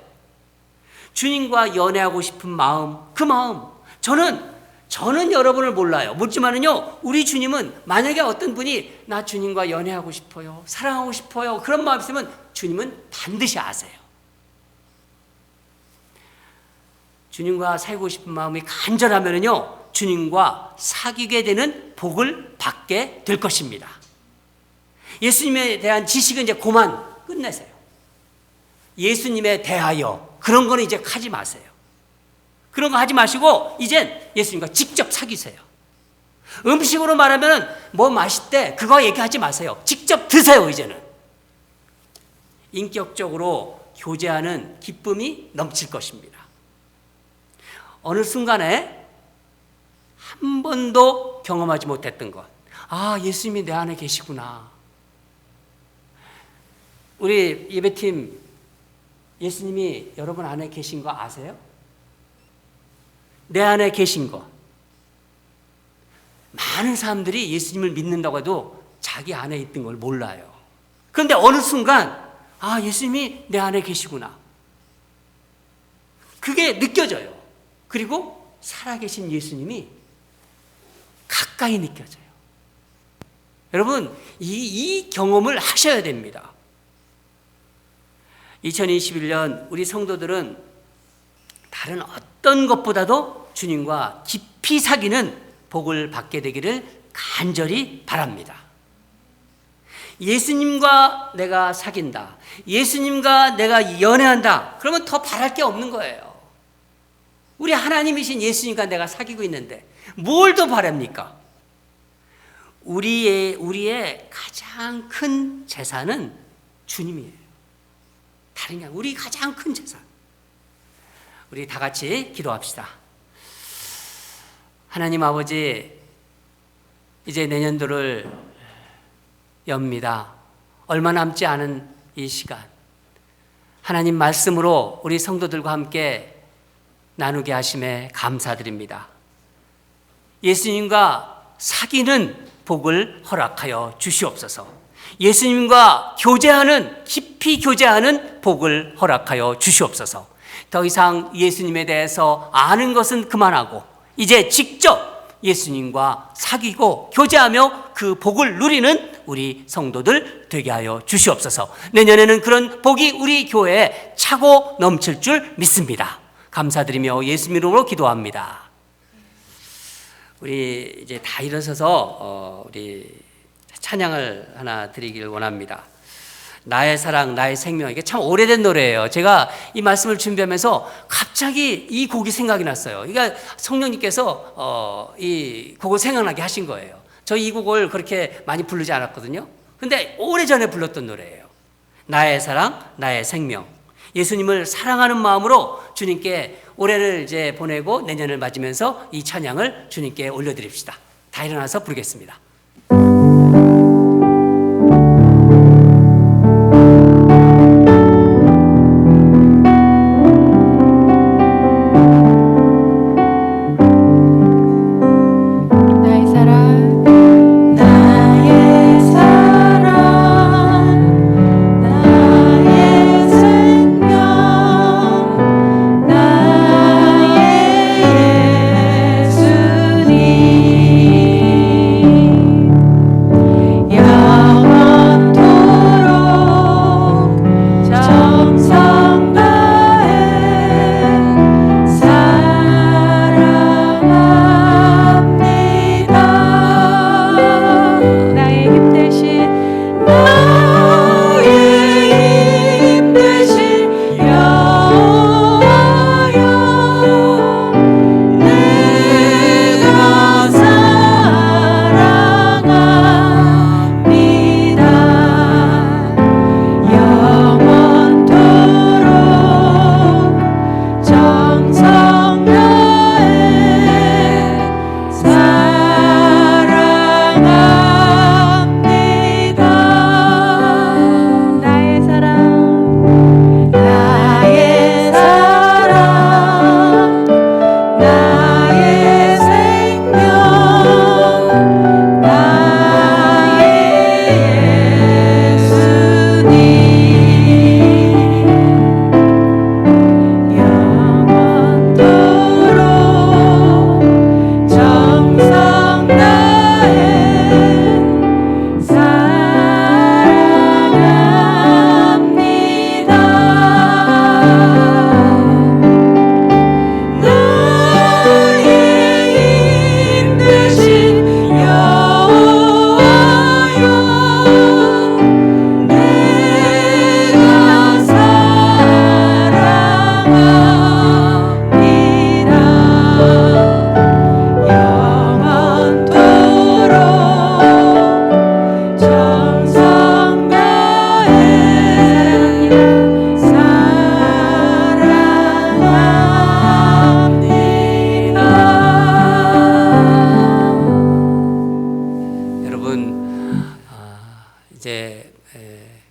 주님과 연애하고 싶은 마음, 그 마음. 저는 여러분을 몰라요. 묻지만은요, 우리 주님은 만약에 어떤 분이 나 주님과 연애하고 싶어요, 사랑하고 싶어요, 그런 마음 있으면 주님은 반드시 아세요. 주님과 살고 싶은 마음이 간절하면은요, 주님과 사귀게 되는 복을 받게 될 것입니다. 예수님에 대한 지식은 이제 그만 끝내세요. 예수님에 대하여 그런 거는 이제 하지 마세요. 그런 거 하지 마시고 이젠 예수님과 직접 사귀세요. 음식으로 말하면 뭐 맛있대 그거 얘기하지 마세요. 직접 드세요. 이제는 인격적으로 교제하는 기쁨이 넘칠 것입니다. 어느 순간에 한 번도 경험하지 못했던 것, 예수님이 내 안에 계시구나. 우리 예배팀 예수님이 여러분 안에 계신 거 아세요? 내 안에 계신 거. 많은 사람들이 예수님을 믿는다고 해도 자기 안에 있던 걸 몰라요. 그런데 어느 순간 예수님이 내 안에 계시구나. 그게 느껴져요. 그리고 살아계신 예수님이 가까이 느껴져요. 여러분, 이 경험을 하셔야 됩니다. 2021년 우리 성도들은 다른 어떤 것보다도 주님과 깊이 사귀는 복을 받게 되기를 간절히 바랍니다. 예수님과 내가 사귄다, 예수님과 내가 연애한다, 그러면 더 바랄 게 없는 거예요. 우리 하나님이신 예수님과 내가 사귀고 있는데 뭘 더 바랍니까? 우리의 가장 큰 재산은 주님이에요. 다른 게 아니라 우리 가장 큰 재산. 우리 다 같이 기도합시다. 하나님 아버지, 이제 내년도를 엽니다. 얼마 남지 않은 이 시간, 하나님 말씀으로 우리 성도들과 함께 나누게 하심에 감사드립니다. 예수님과 사귀는 복을 허락하여 주시옵소서. 예수님과 교제하는, 깊이 교제하는 복을 허락하여 주시옵소서. 더 이상 예수님에 대해서 아는 것은 그만하고 이제 직접 예수님과 사귀고 교제하며 그 복을 누리는 우리 성도들 되게 하여 주시옵소서. 내년에는 그런 복이 우리 교회에 차고 넘칠 줄 믿습니다. 감사드리며 예수 이름으로 기도합니다. 우리 이제 다 일어서서 우리 찬양을 하나 드리길 원합니다. 나의 사랑, 나의 생명. 이게 참 오래된 노래예요. 제가 이 말씀을 준비하면서 갑자기 이 곡이 생각이 났어요. 그러니까 성령님께서 이 곡을 생각나게 하신 거예요. 저 이 곡을 그렇게 많이 부르지 않았거든요. 근데 오래전에 불렀던 노래예요. 나의 사랑, 나의 생명. 예수님을 사랑하는 마음으로 주님께 올해를 이제 보내고 내년을 맞으면서 이 찬양을 주님께 올려드립시다. 다 일어나서 부르겠습니다.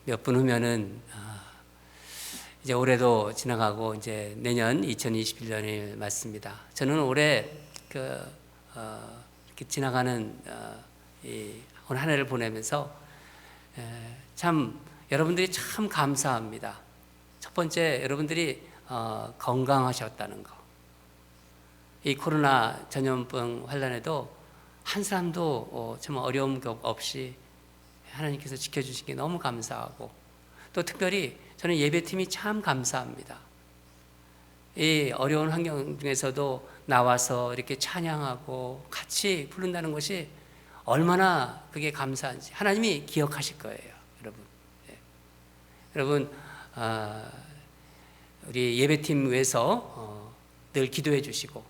몇 분 후면은 이제 올해도 지나가고 이제 내년 2021년이 맞습니다. 저는 올해 이렇게 지나가는 이 올 한 해를 보내면서 참 여러분들이 참 감사합니다. 첫 번째, 여러분들이 건강하셨다는 거. 이 코로나 전염병 환란에도 한 사람도 참 어려움 없이 하나님께서 지켜주신 게 너무 감사하고, 또 특별히 저는 예배팀이 참 감사합니다. 이 어려운 환경 중에서도 나와서 이렇게 찬양하고 같이 부른다는 것이 얼마나 그게 감사한지 하나님이 기억하실 거예요, 여러분. 예. 여러분, 우리 예배팀 위해서 늘 기도해 주시고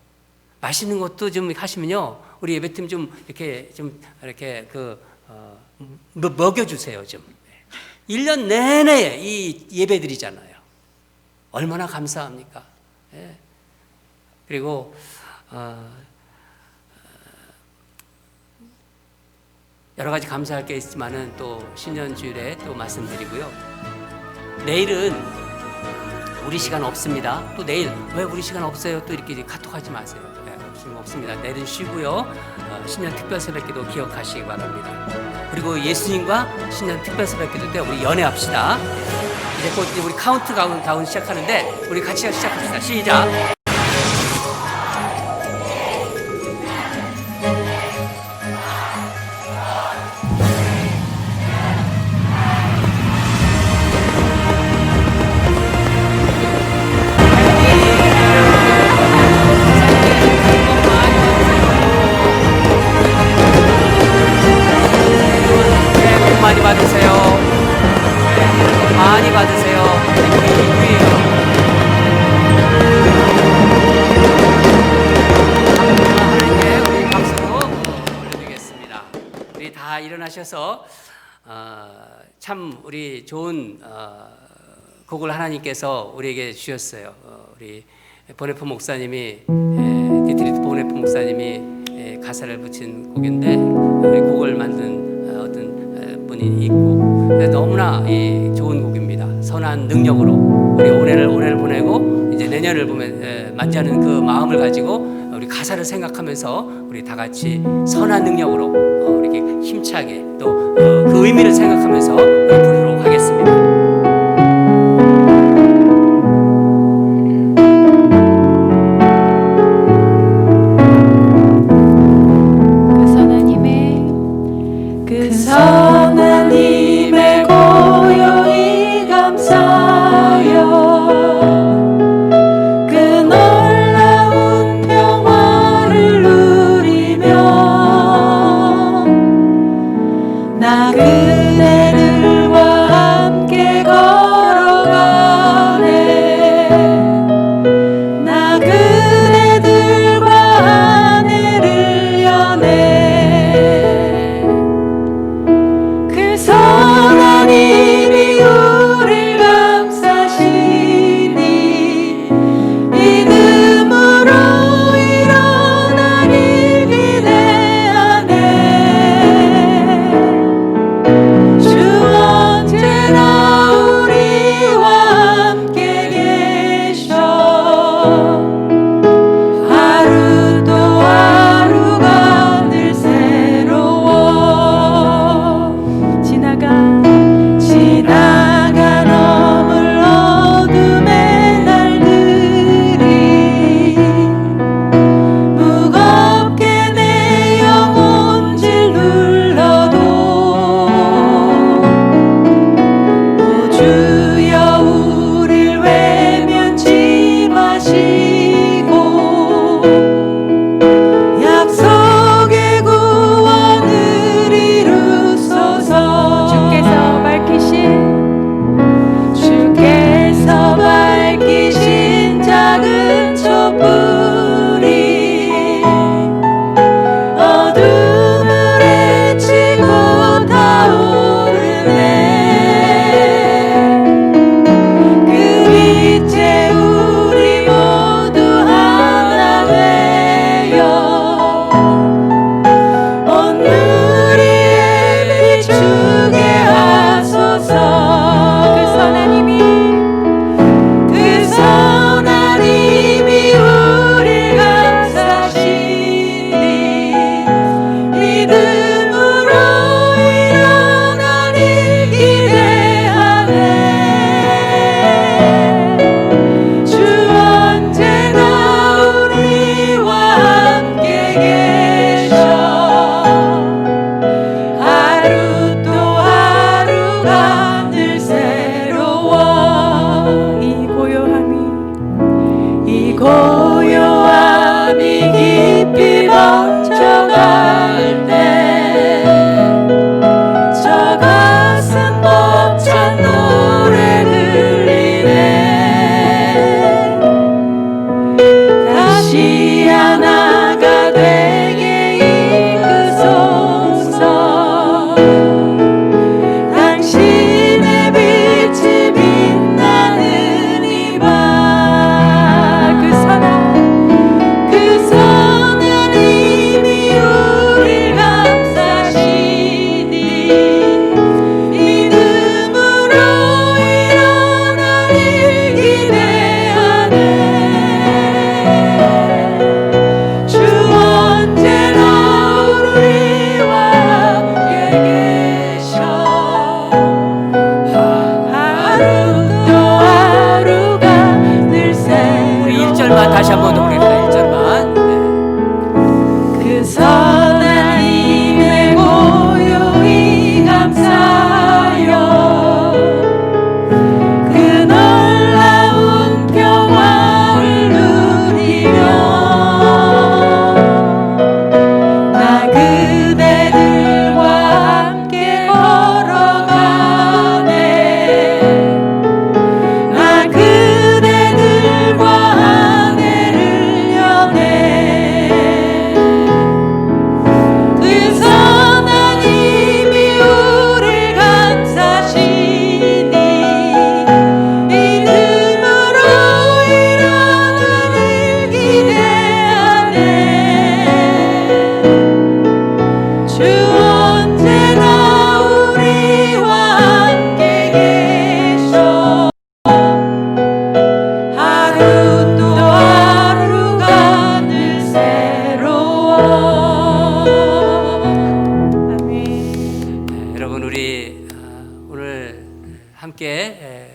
맛있는 것도 좀 하시면요, 우리 예배팀 좀 이렇게 먹여 주세요, 좀. 1년 내내 이 예배드리잖아요. 얼마나 감사합니까? 예. 그리고 여러 가지 감사할 게 있지만은 또 신년주일에 또 말씀드리고요. 내일은 우리 시간 없습니다. 또 내일 왜 우리 시간 없어요? 또 이렇게 카톡하지 마세요. 지금 없습니다. 내일은 쉬고요. 신년 특별 새벽기도 기억하시기 바랍니다. 그리고 예수님과 신년 특별 새벽기도 때 우리 연애합시다. 이제 곧 우리 카운트다운 시작하는데 우리 같이 시작합시다. 시작. 많이 받으세요. 많이 받으세요. 하나님께 우리 박수로 올려드리겠습니다. 우리 다 일어나셔서 참 우리 좋은 곡을 하나님께서 우리에게 주셨어요. 우리 보네프 목사님이 디트리트 보네프 목사님이 가사를 붙인 곡인데 우리 곡을 만든 분이 있고 너무나 좋은 곡입니다. 선한 능력으로 우리 올해를 보내고 이제 내년을 보면 맞이하는 그 마음을 가지고 우리 가사를 생각하면서 우리 다 같이 선한 능력으로 이렇게 힘차게 또 그 의미를 생각하면서 부르도록 하겠습니다. 하나님의 고요히 감사하여 그 놀라운 평화를 누리며 나 그대를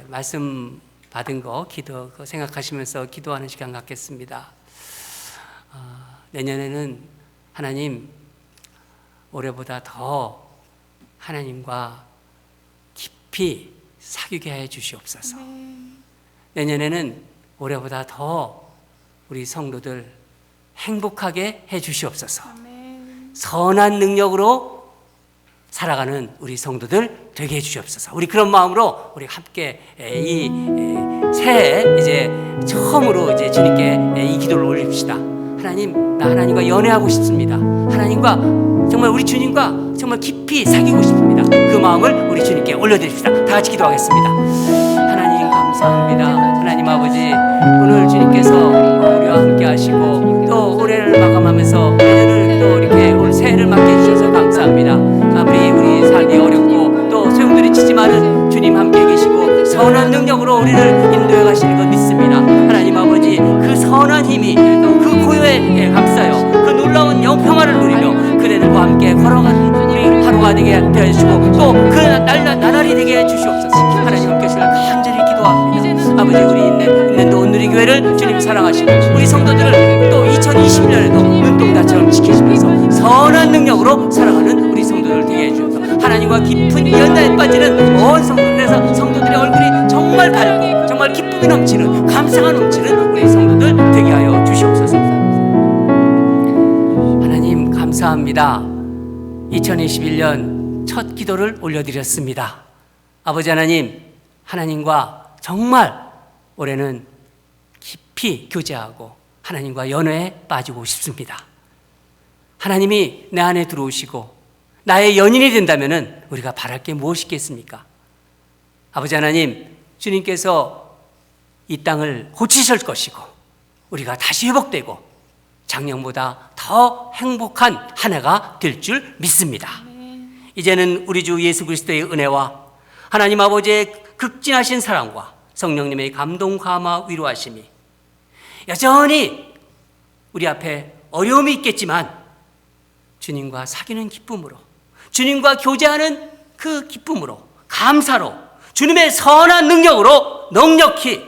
말씀 받은 거 그거 생각하시면서 기도하는 시간 갖겠습니다. 내년에는 하나님 올해보다 더 하나님과 깊이 사귀게 해 주시옵소서. 내년에는 올해보다 더 우리 성도들 행복하게 해 주시옵소서. 선한 능력으로 살아가는 우리 성도들 되게 해 주시옵소서. 우리 그런 마음으로 우리 함께 이 새해 이제 처음으로 이제 주님께 이 기도를 올립시다. 하나님, 나 하나님과 연애하고 싶습니다. 하나님과 정말 우리 주님과 정말 깊이 사귀고 싶습니다. 그 마음을 우리 주님께 올려드립시다. 다 같이 기도하겠습니다. 하나님 감사합니다. 하나님 아버지, 오늘 주님께서 우리와 함께 하시고 또 올해를 마감하면서 내년을 또 이렇게 올 새해를 맞게 해주셔서 감사합니다. 아무리 우리 살기 어렵고 또 소용돌이 치지만은 주님 함께 계시고 선한 능력으로 우리를 인도해 가시는 것 믿습니다. 하나님 아버지, 그 선한 힘이 또 그 고요에 감싸요 그 놀라운 영평화를 누리며 그대들과 함께 걸어가는 우리 하루가 되게 되어주시고 또 그 나날이 되게 해주시옵소서. 하나님 함께 하시길 간절히 기도합니다. 아버지, 우리 인랜드 온누리교회를 주님 사랑하시고 우리 성도들을 또 2020년에도 눈동자처럼 지키시면서 선한 능력으로 살아가는 우리 성도들 되게 해주옵소서. 하나님과 깊은 연단에 빠지는 온 성도들에서 성도들의 얼굴이 정말 밝고 정말 기쁨이 넘치는 감사가 넘치는 우리 성도들 되게 하여 주시옵소서. 하나님 감사합니다. 2021년 첫 기도를 올려드렸습니다. 아버지 하나님, 하나님과 정말 올해는 깊이 교제하고 하나님과 연애에 빠지고 싶습니다. 하나님이 내 안에 들어오시고 나의 연인이 된다면 우리가 바랄 게 무엇이겠습니까? 아버지 하나님, 주님께서 이 땅을 고치실 것이고 우리가 다시 회복되고 작년보다 더 행복한 한 해가 될 줄 믿습니다. 이제는 우리 주 예수 그리스도의 은혜와 하나님 아버지의 극진하신 사랑과 성령님의 감동, 감화, 위로하심이 여전히 우리 앞에 어려움이 있겠지만 주님과 사귀는 기쁨으로, 주님과 교제하는 그 기쁨으로, 감사로, 주님의 선한 능력으로 넉넉히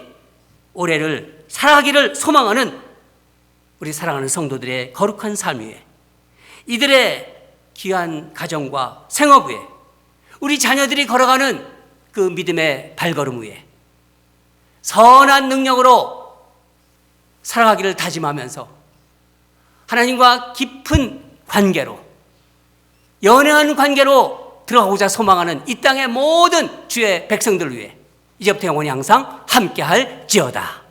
올해를 살아가기를 소망하는 우리 사랑하는 성도들의 거룩한 삶 위에, 이들의 귀한 가정과 생업 위에, 우리 자녀들이 걸어가는 그 믿음의 발걸음 위에 선한 능력으로 살아가기를 다짐하면서 하나님과 깊은 관계로, 연애한 관계로 들어가고자 소망하는 이 땅의 모든 주의 백성들을 위해 이제부터 영원히 항상 함께할지어다.